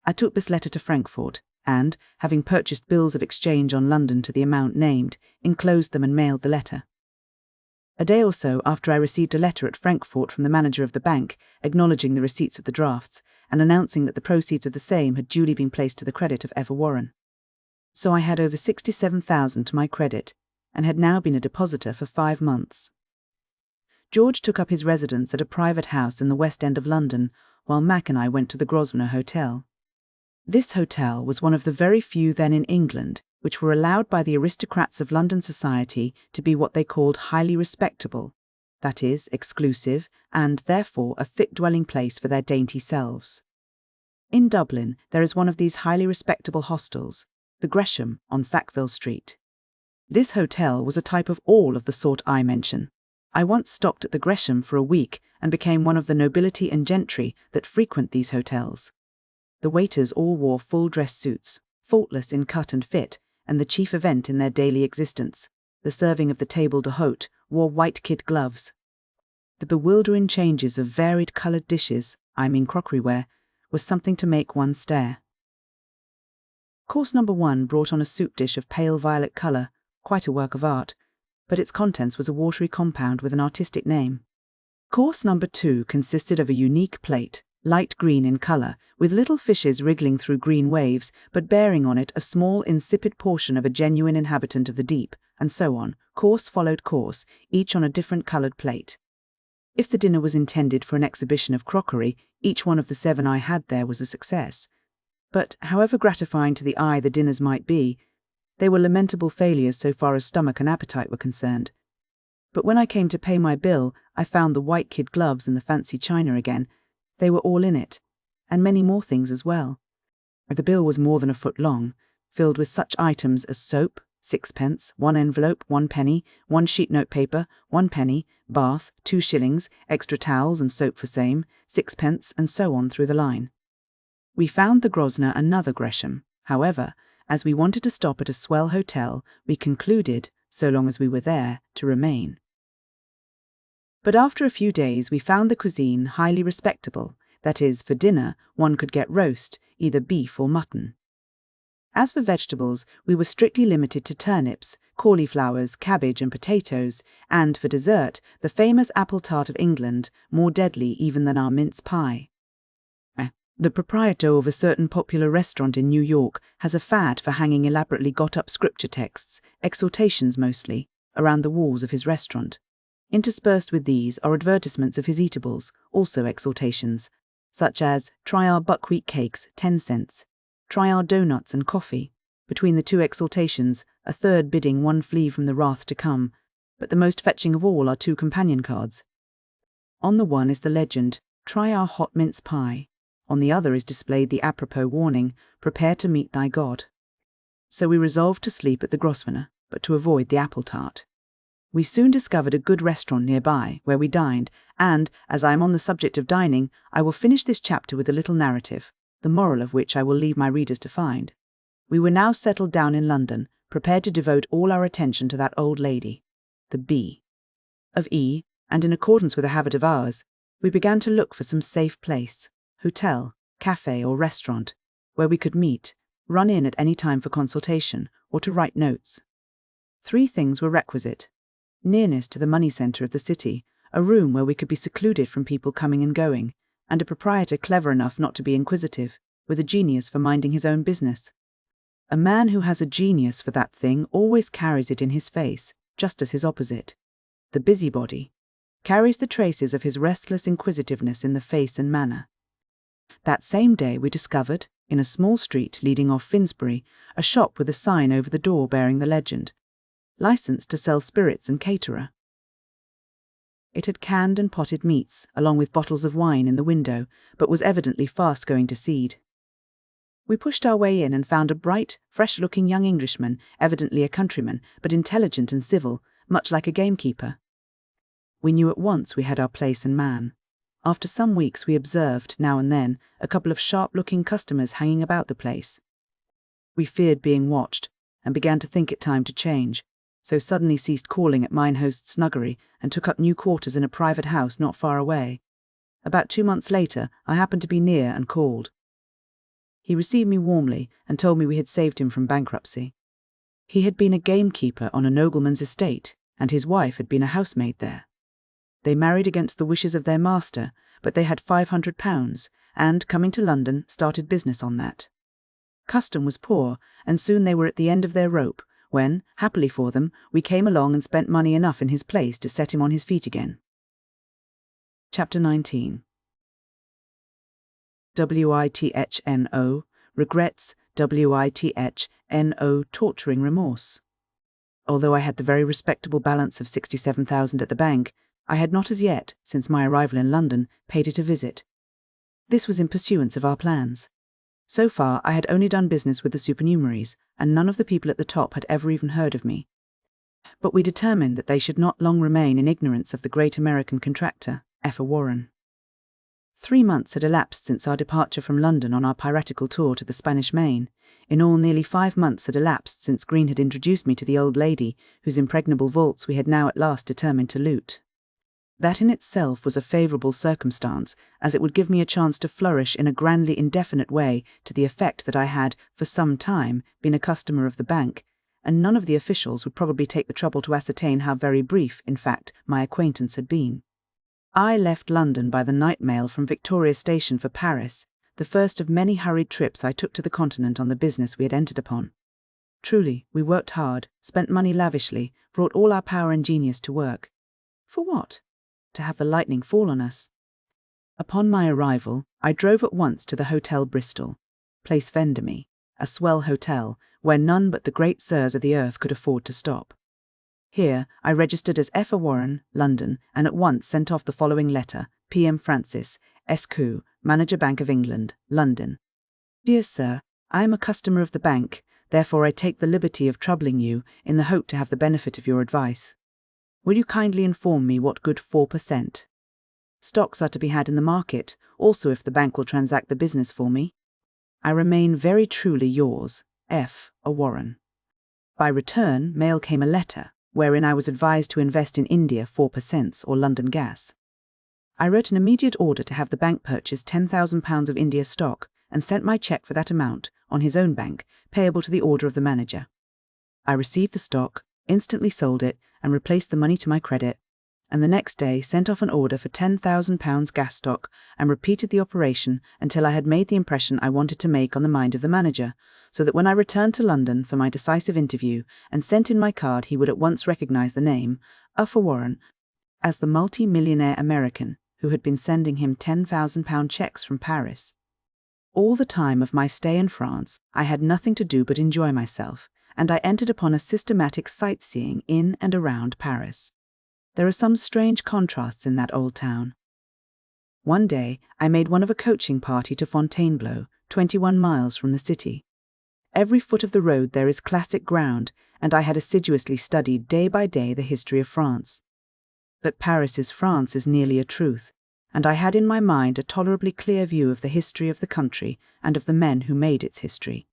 I took this letter to Frankfort, and, having purchased bills of exchange on London to the amount named, enclosed them and mailed the letter. A day or so after I received a letter at Frankfort from the manager of the bank, acknowledging the receipts of the drafts, and announcing that the proceeds of the same had duly been placed to the credit of F. Warren. So I had over 67,000 to my credit, and had now been a depositor for 5 months. George took up his residence at a private house in the West End of London, while Mac and I went to the Grosvenor Hotel. This hotel was one of the very few then in England which were allowed by the aristocrats of London society to be what they called highly respectable, that is, exclusive, and, therefore, a fit dwelling place for their dainty selves. In Dublin there is one of these highly respectable hostels, the Gresham, on Sackville Street. This hotel was a type of all of the sort I mention. I once stopped at the Gresham for a week and became one of the nobility and gentry that frequent these hotels. The waiters all wore full dress suits, faultless in cut and fit, and the chief event in their daily existence, the serving of the table d'hôte, wore white kid gloves. The bewildering changes of varied coloured dishes, I mean crockeryware, was something to make one stare. Course number 1 brought on a soup dish of pale violet colour, quite a work of art, but its contents was a watery compound with an artistic name. Course number 2 consisted of a unique plate, light green in colour, with little fishes wriggling through green waves, but bearing on it a small insipid portion of a genuine inhabitant of the deep, and so on, course followed course, each on a different coloured plate. If the dinner was intended for an exhibition of crockery, each one of the 7 I had there was a success. But however gratifying to the eye the dinners might be, they were lamentable failures so far as stomach and appetite were concerned. But when I came to pay my bill, I found the white kid gloves and the fancy china again. They were all in it, and many more things as well. The bill was more than a foot long, filled with such items as soap, 6pence, 1 envelope, 1 penny, 1 sheet note paper, 1 penny, bath, 2 shillings, extra towels and soap for same, 6pence, and so on through the line. We found the Grosvenor another Gresham. However, as we wanted to stop at a swell hotel, we concluded, so long as we were there, to remain. But after a few days we found the cuisine highly respectable. That is, for dinner one could get roast, either beef or mutton. As for vegetables, we were strictly limited to turnips, cauliflowers, cabbage and potatoes, and for dessert, the famous apple tart of England, more deadly even than our mince pie. The proprietor of a certain popular restaurant in New York has a fad for hanging elaborately got-up scripture texts, exhortations mostly, around the walls of his restaurant. Interspersed with these are advertisements of his eatables, also exhortations, such as, "Try our buckwheat cakes, 10 cents. Try our donuts and coffee." Between the 2 exhortations, a third bidding one flee from the wrath to come, but the most fetching of all are 2 companion cards. On the one is the legend, "Try our hot mince pie." On the other is displayed the apropos warning, "Prepare to meet thy God." So we resolved to sleep at the Grosvenor, but to avoid the apple tart. We soon discovered a good restaurant nearby, where we dined, and, as I am on the subject of dining, I will finish this chapter with a little narrative, the moral of which I will leave my readers to find. We were now settled down in London, prepared to devote all our attention to that old lady, the B. of E, and in accordance with a habit of ours, we began to look for some safe place, hotel, cafe or restaurant, where we could meet, run in at any time for consultation, or to write notes. 3 things were requisite: nearness to the money centre of the city, a room where we could be secluded from people coming and going, and a proprietor clever enough not to be inquisitive, with a genius for minding his own business. A man who has a genius for that thing always carries it in his face, just as his opposite, the busybody, carries the traces of his restless inquisitiveness in the face and manner. That same day we discovered, in a small street leading off Finsbury, a shop with a sign over the door bearing the legend, "Licensed to sell spirits and caterer." It had canned and potted meats, along with bottles of wine in the window, but was evidently fast going to seed. We pushed our way in and found a bright, fresh-looking young Englishman, evidently a countryman, but intelligent and civil, much like a gamekeeper. We knew at once we had our place and man. After some weeks we observed, now and then, a couple of sharp-looking customers hanging about the place. We feared being watched, and began to think it time to change, so suddenly ceased calling at mine host's snuggery and took up new quarters in a private house not far away. About 2 months later, I happened to be near and called. He received me warmly and told me we had saved him from bankruptcy. He had been a gamekeeper on a nobleman's estate, and his wife had been a housemaid there. They married against the wishes of their master, but they had £500, and, coming to London, started business on that. Custom was poor, and soon they were at the end of their rope, when, happily for them, we came along and spent money enough in his place to set him on his feet again. Chapter 19. WITHNO, regrets, WITHNO, torturing remorse. Although I had the very respectable balance of 67,000 at the bank, I had not as yet, since my arrival in London, paid it a visit. This was in pursuance of our plans. So far I had only done business with the supernumeraries, and none of the people at the top had ever even heard of me. But we determined that they should not long remain in ignorance of the great American contractor, F. Warren. 3 months had elapsed since our departure from London on our piratical tour to the Spanish Main. In all, nearly 5 months had elapsed since Green had introduced me to the old lady, whose impregnable vaults we had now at last determined to loot. That in itself was a favourable circumstance, as it would give me a chance to flourish in a grandly indefinite way to the effect that I had, for some time, been a customer of the bank, and none of the officials would probably take the trouble to ascertain how very brief, in fact, my acquaintance had been. I left London by the night mail from Victoria Station for Paris, the first of many hurried trips I took to the continent on the business we had entered upon. Truly, we worked hard, spent money lavishly, brought all our power and genius to work. For what? to have the lightning fall on us. Upon my arrival, I drove at once to the Hotel Bristol, Place Vendemy, a swell hotel where none but the great sirs of the earth could afford to stop. Here I registered as F. Warren, London, and at once sent off the following letter: P.M. Francis, Esq., Manager Bank of England, London. Dear Sir, I am a customer of the bank, therefore I take the liberty of troubling you in the hope to have the benefit of your advice. Will you kindly inform me what good 4% stocks are to be had in the market, also if the bank will transact the business for me? I remain very truly yours, F. Warren. By return mail came a letter, wherein I was advised to invest in India 4% or London gas. I wrote an immediate order to have the bank purchase £10,000 of India stock, and sent my cheque for that amount, on his own bank, payable to the order of the manager. I received the stock, instantly sold it, and replaced the money to my credit, and the next day sent off an order for £10,000 gas stock, and repeated the operation until I had made the impression I wanted to make on the mind of the manager, so that when I returned to London for my decisive interview and sent in my card he would at once recognise the name, Arthur Warren, as the multi-millionaire American who had been sending him £10,000 cheques from Paris. All the time of my stay in France I had nothing to do but enjoy myself, and I entered upon a systematic sightseeing in and around Paris. There are some strange contrasts in that old town. One day I made one of a coaching party to Fontainebleau, 21 miles from the city. Every foot of the road there is classic ground, and I had assiduously studied day by day the history of France. That Paris is France is nearly a truth, and I had in my mind a tolerably clear view of the history of the country and of the men who made its history.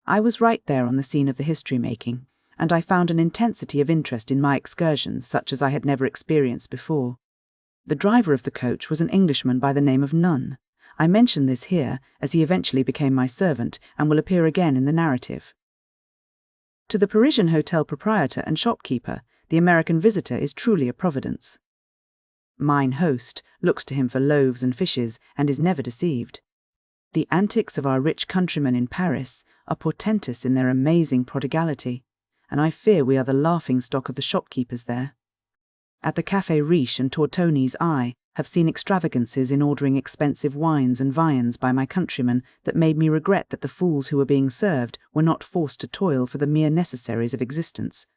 I was right there on the scene of the history-making, and I found an intensity of interest in my excursions such as I had never experienced before. The driver of the coach was an Englishman by the name of Nunn. I mention this here, as he eventually became my servant, and will appear again in the narrative. To the Parisian hotel proprietor and shopkeeper, the American visitor is truly a providence. Mine host looks to him for loaves and fishes, and is never deceived. The antics of our rich countrymen in Paris are portentous in their amazing prodigality, and I fear we are the laughing-stock of the shopkeepers there. At the Café Riche and Tortoni's I have seen extravagances in ordering expensive wines and viands by my countrymen that made me regret that the fools who were being served were not forced to toil for the mere necessaries of existence.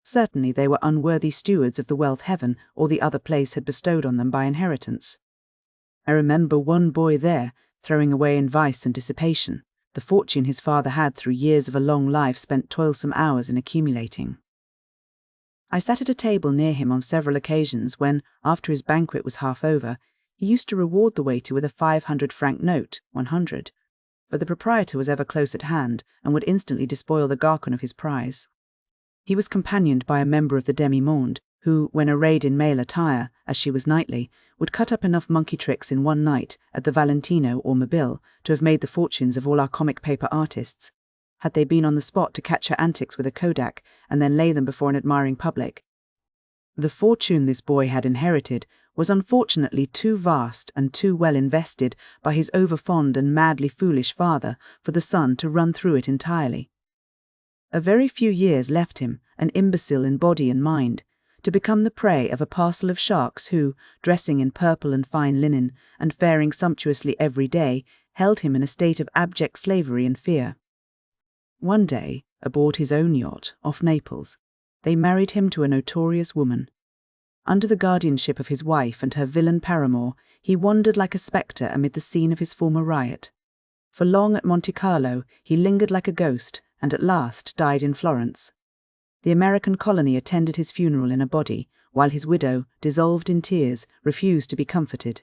Certainly they were unworthy stewards of the wealth heaven or the other place had bestowed on them by inheritance. I remember one boy there throwing away in vice and dissipation the fortune his father had through years of a long life spent toilsome hours in accumulating. I sat at a table near him on several occasions when, after his banquet was half over, he used to reward the waiter with a 500-franc note, 100, but the proprietor was ever close at hand and would instantly despoil the garçon of his prize. He was companioned by a member of the demi-monde, who, when arrayed in male attire, as she was nightly, would cut up enough monkey tricks in one night at the Valentino or Mobile to have made the fortunes of all our comic paper artists, had they been on the spot to catch her antics with a kodak and then lay them before an admiring public. The fortune this boy had inherited was unfortunately too vast and too well invested by his over-fond and madly foolish father for the son to run through it entirely. A very few years left him, an imbecile in body and mind, to become the prey of a parcel of sharks who, dressing in purple and fine linen, and faring sumptuously every day, held him in a state of abject slavery and fear. One day, aboard his own yacht, off Naples, they married him to a notorious woman. Under the guardianship of his wife and her villain paramour, he wandered like a spectre amid the scene of his former riot. For long at Monte Carlo, he lingered like a ghost, and at last died in Florence. The American colony attended his funeral in a body, while his widow, dissolved in tears, refused to be comforted.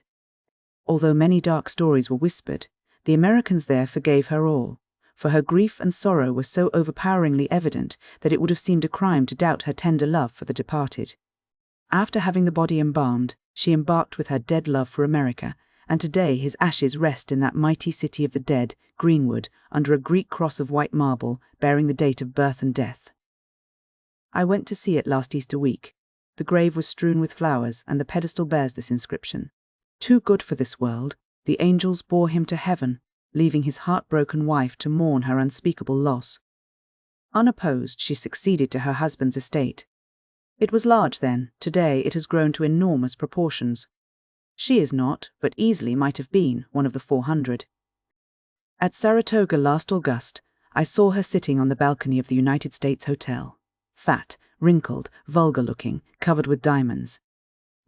Although many dark stories were whispered, the Americans there forgave her all, for her grief and sorrow were so overpoweringly evident that it would have seemed a crime to doubt her tender love for the departed. After having the body embalmed, she embarked with her dead love for America, and today his ashes rest in that mighty city of the dead, Greenwood, under a Greek cross of white marble bearing the date of birth and death. I went to see it last Easter week. The grave was strewn with flowers, and the pedestal bears this inscription: "Too good for this world, the angels bore him to heaven, leaving his heartbroken wife to mourn her unspeakable loss." Unopposed, she succeeded to her husband's estate. It was large then. Today it has grown to enormous proportions. She is not, but easily might have been, one of the 400. At Saratoga last August, I saw her sitting on the balcony of the United States Hotel. Fat, wrinkled, vulgar-looking, covered with diamonds.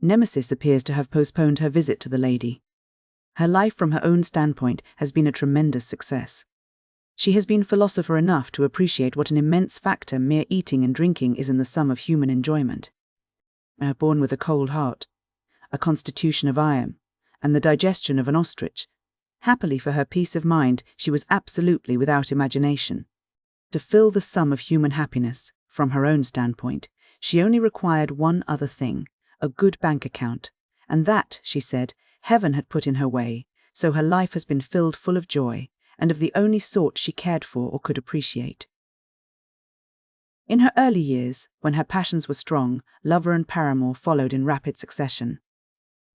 Nemesis appears to have postponed her visit to the lady. Her life from her own standpoint has been a tremendous success. She has been philosopher enough to appreciate what an immense factor mere eating and drinking is in the sum of human enjoyment. Born with a cold heart, a constitution of iron, and the digestion of an ostrich, happily for her peace of mind, she was absolutely without imagination. To fill the sum of human happiness, from her own standpoint, she only required one other thing, a good bank account, and that, she said, heaven had put in her way, so her life has been filled full of joy, and of the only sort she cared for or could appreciate. In her early years, when her passions were strong, lover and paramour followed in rapid succession.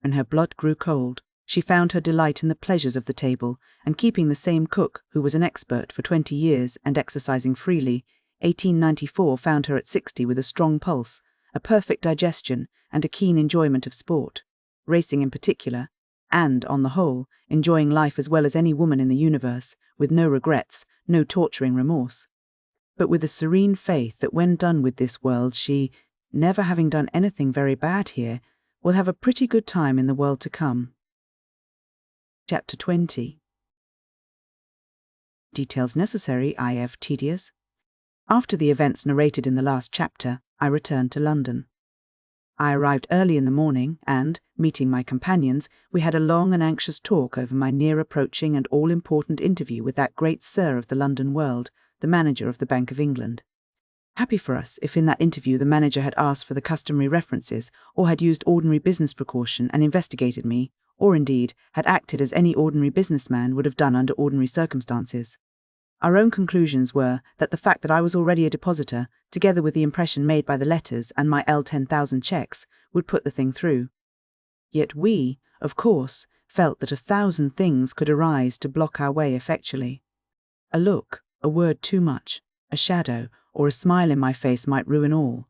When her blood grew cold, she found her delight in the pleasures of the table, and keeping the same cook, who was an expert for 20 years and exercising freely, 1894 found her at 60 with a strong pulse, a perfect digestion, and a keen enjoyment of sport, racing in particular, and, on the whole, enjoying life as well as any woman in the universe, with no regrets, no torturing remorse. But with a serene faith that when done with this world she, never having done anything very bad here, will have a pretty good time in the world to come. Chapter 20. Details necessary, if tedious. After the events narrated in the last chapter, I returned to London. I arrived early in the morning and, meeting my companions, we had a long and anxious talk over my near-approaching and all-important interview with that great sir of the London world, the manager of the Bank of England. Happy for us if in that interview the manager had asked for the customary references, or had used ordinary business precaution and investigated me, or indeed had acted as any ordinary businessman would have done under ordinary circumstances. Our own conclusions were that the fact that I was already a depositor, together with the impression made by the letters and my L10,000 cheques, would put the thing through. Yet we, of course, felt that 1,000 things could arise to block our way effectually. A look, a word too much, a shadow, or a smile in my face might ruin all.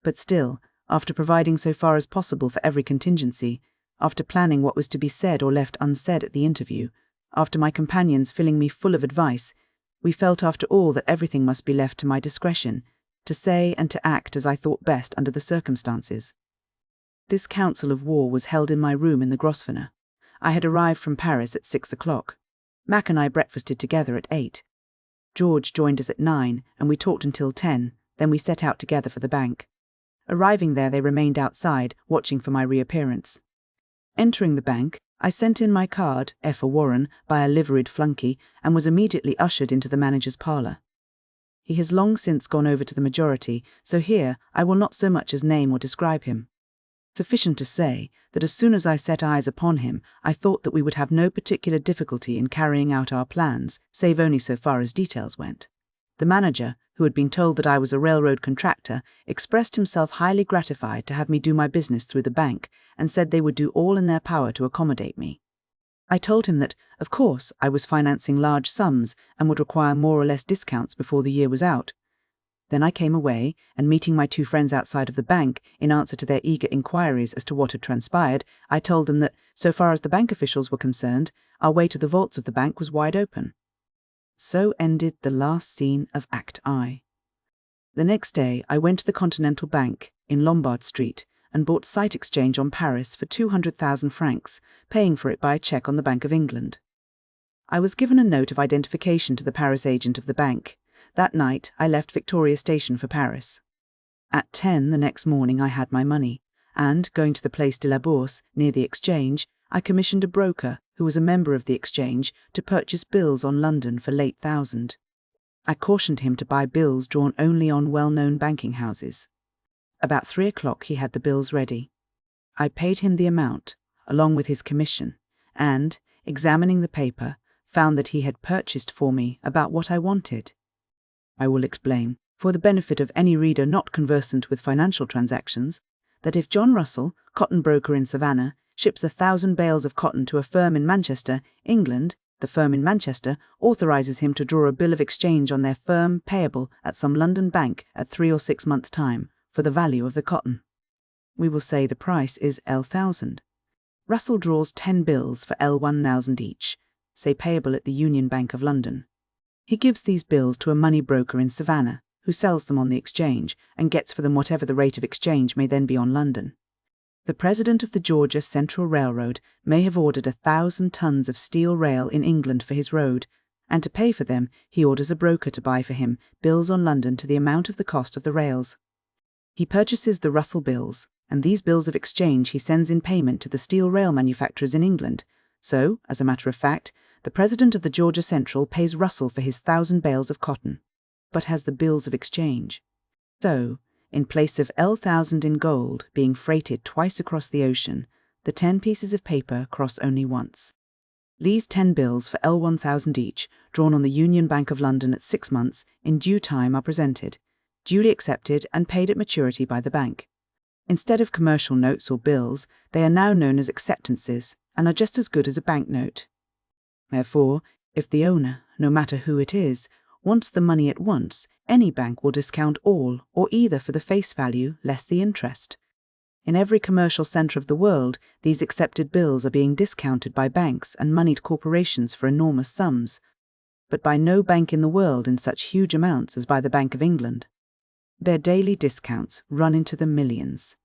But still, after providing so far as possible for every contingency, after planning what was to be said or left unsaid at the interview, after my companions filling me full of advice, we felt after all that everything must be left to my discretion, to say and to act as I thought best under the circumstances. This council of war was held in my room in the Grosvenor. I had arrived from Paris at 6 o'clock. Mac and I breakfasted together at 8. George joined us at 9, and we talked until 10, then we set out together for the bank. Arriving there, they remained outside, watching for my reappearance. Entering the bank, I sent in my card, F for Warren, by a liveried flunkey, and was immediately ushered into the manager's parlour. He has long since gone over to the majority, so here I will not so much as name or describe him. Sufficient to say that as soon as I set eyes upon him, I thought that we would have no particular difficulty in carrying out our plans, save only so far as details went. The manager, who had been told that I was a railroad contractor, expressed himself highly gratified to have me do my business through the bank, and said they would do all in their power to accommodate me. I told him that, of course, I was financing large sums and would require more or less discounts before the year was out. Then I came away, and meeting my two friends outside of the bank, in answer to their eager inquiries as to what had transpired, I told them that, so far as the bank officials were concerned, our way to the vaults of the bank was wide open. So ended the last scene of Act I. The next day I went to the Continental Bank, in Lombard Street, and bought sight exchange on Paris for 200,000 francs, paying for it by a cheque on the Bank of England. I was given a note of identification to the Paris agent of the bank. That night I left Victoria Station for Paris. At 10 the next morning I had my money, and, going to the Place de la Bourse, near the Exchange, I commissioned a broker, who was a member of the Exchange, to purchase bills on London for late thousand. I cautioned him to buy bills drawn only on well-known banking houses. About 3 o'clock he had the bills ready. I paid him the amount, along with his commission, and, examining the paper, found that he had purchased for me about what I wanted. I will explain, for the benefit of any reader not conversant with financial transactions, that if John Russell, cotton broker in Savannah, ships 1,000 bales of cotton to a firm in Manchester, England, the firm in Manchester authorises him to draw a bill of exchange on their firm payable at some London bank at 3 or 6 months' time, for for the value of the cotton. We will say the price is L1000. Russell draws 10 bills for L1000 each, say payable at the Union Bank of London. He gives these bills to a money broker in Savannah, who sells them on the exchange and gets for them whatever the rate of exchange may then be on London. The president of the Georgia Central Railroad may have ordered 1,000 tons of steel rail in England for his road, and to pay for them he orders a broker to buy for him bills on London to the amount of the cost of the rails. He purchases the Russell bills, and these bills of exchange he sends in payment to the steel rail manufacturers in England. So, as a matter of fact, the president of the Georgia Central pays Russell for his 1,000 bales of cotton, but has the bills of exchange. So, in place of L1000 in gold being freighted twice across the ocean, the 10 pieces of paper cross only once. These 10 bills for L1000 each, drawn on the Union Bank of London at 6 months, in due time are presented, duly accepted and paid at maturity by the bank. Instead of commercial notes or bills, they are now known as acceptances and are just as good as a banknote. Therefore, if the owner, no matter who it is, wants the money at once, any bank will discount all or either for the face value less the interest. In every commercial centre of the world, these accepted bills are being discounted by banks and moneyed corporations for enormous sums, but by no bank in the world in such huge amounts as by the Bank of England. Their daily discounts run into the millions.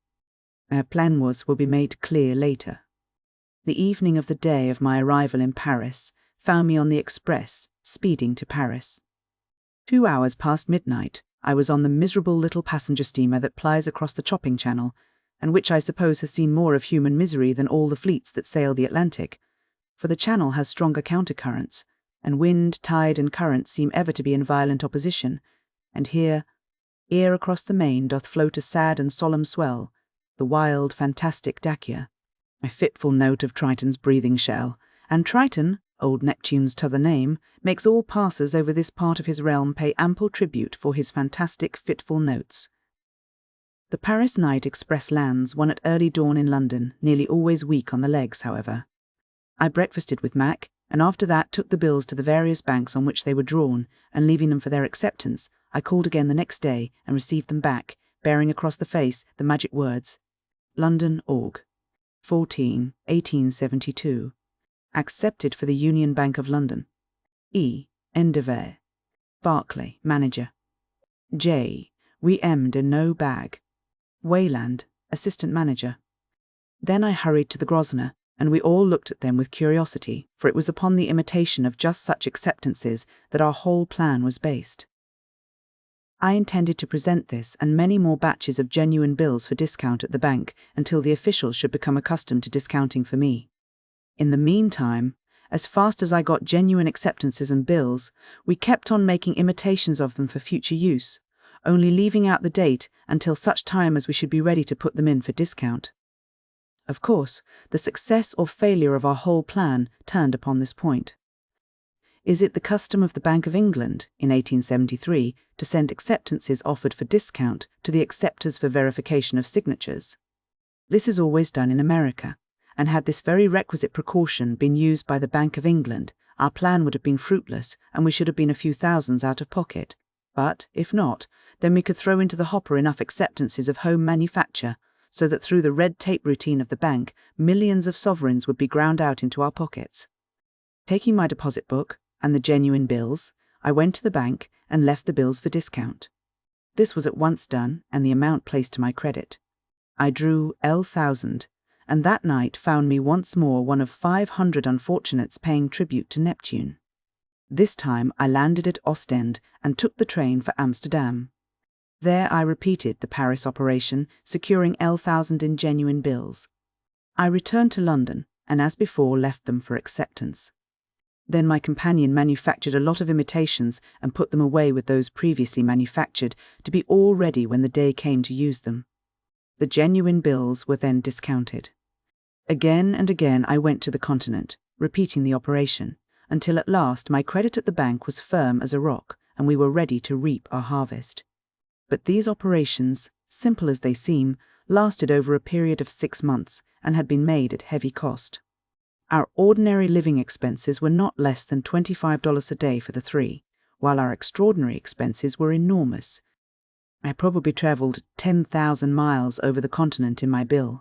Their plan will be made clear later. The evening of the day of my arrival in Paris found me on the express, speeding to Paris. 2 hours past midnight, I was on the miserable little passenger steamer that plies across the chopping channel, and which I suppose has seen more of human misery than all the fleets that sail the Atlantic, for the channel has stronger countercurrents, and wind, tide, and current seem ever to be in violent opposition, and here across the main doth float a sad and solemn swell, the wild, fantastic Dacia, a fitful note of Triton's breathing shell, and Triton, old Neptune's t'other name, makes all passers over this part of his realm pay ample tribute for his fantastic fitful notes. The Paris night express lands one at early dawn in London, nearly always weak on the legs, however. I breakfasted with Mac, and after that took the bills to the various banks on which they were drawn, and leaving them for their acceptance, I called again the next day and received them back, bearing across the face the magic words, London, Aug. 14, 1872. Accepted for the Union Bank of London. E. Endeavour. Barclay, manager. J. We emmed in no bag. Wayland, assistant manager. Then I hurried to the Grosvenor, and we all looked at them with curiosity, for it was upon the imitation of just such acceptances that our whole plan was based. I intended to present this and many more batches of genuine bills for discount at the bank until the officials should become accustomed to discounting for me. In the meantime, as fast as I got genuine acceptances and bills, we kept on making imitations of them for future use, only leaving out the date until such time as we should be ready to put them in for discount. Of course, the success or failure of our whole plan turned upon this point. Is it the custom of the Bank of England, in 1873, to send acceptances offered for discount to the acceptors for verification of signatures? This is always done in America, and had this very requisite precaution been used by the Bank of England, our plan would have been fruitless, and we should have been a few thousands out of pocket. But, if not, then we could throw into the hopper enough acceptances of home manufacture, so that through the red tape routine of the bank, millions of sovereigns would be ground out into our pockets. Taking my deposit book, and the genuine bills, I went to the bank and left the bills for discount. This was at once done, and the amount placed to my credit. I drew L1000, and that night found me once more one of 500 unfortunates paying tribute to Neptune. This time I landed at Ostend and took the train for Amsterdam. There I repeated the Paris operation, securing L1000 in genuine bills. I returned to London, and as before left them for acceptance. Then my companion manufactured a lot of imitations and put them away with those previously manufactured to be all ready when the day came to use them. The genuine bills were then discounted. Again and again I went to the Continent, repeating the operation, until at last my credit at the bank was firm as a rock and we were ready to reap our harvest. But these operations, simple as they seem, lasted over a period of 6 months and had been made at heavy cost. Our ordinary living expenses were not less than $25 a day for the 3, while our extraordinary expenses were enormous. I probably travelled 10,000 miles over the continent in my bill,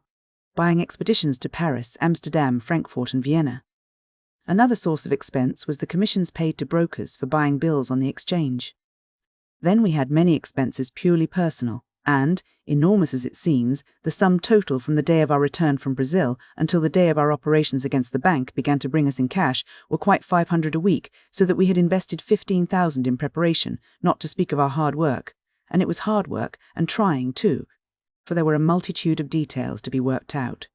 buying expeditions to Paris, Amsterdam, Frankfurt and Vienna. Another source of expense was the commissions paid to brokers for buying bills on the exchange. Then we had many expenses purely personal, and, enormous as it seems, the sum total from the day of our return from Brazil until the day of our operations against the bank began to bring us in cash were quite 500 a week, so that we had invested 15,000 in preparation, not to speak of our hard work. And it was hard work, and trying too, for there were a multitude of details to be worked out.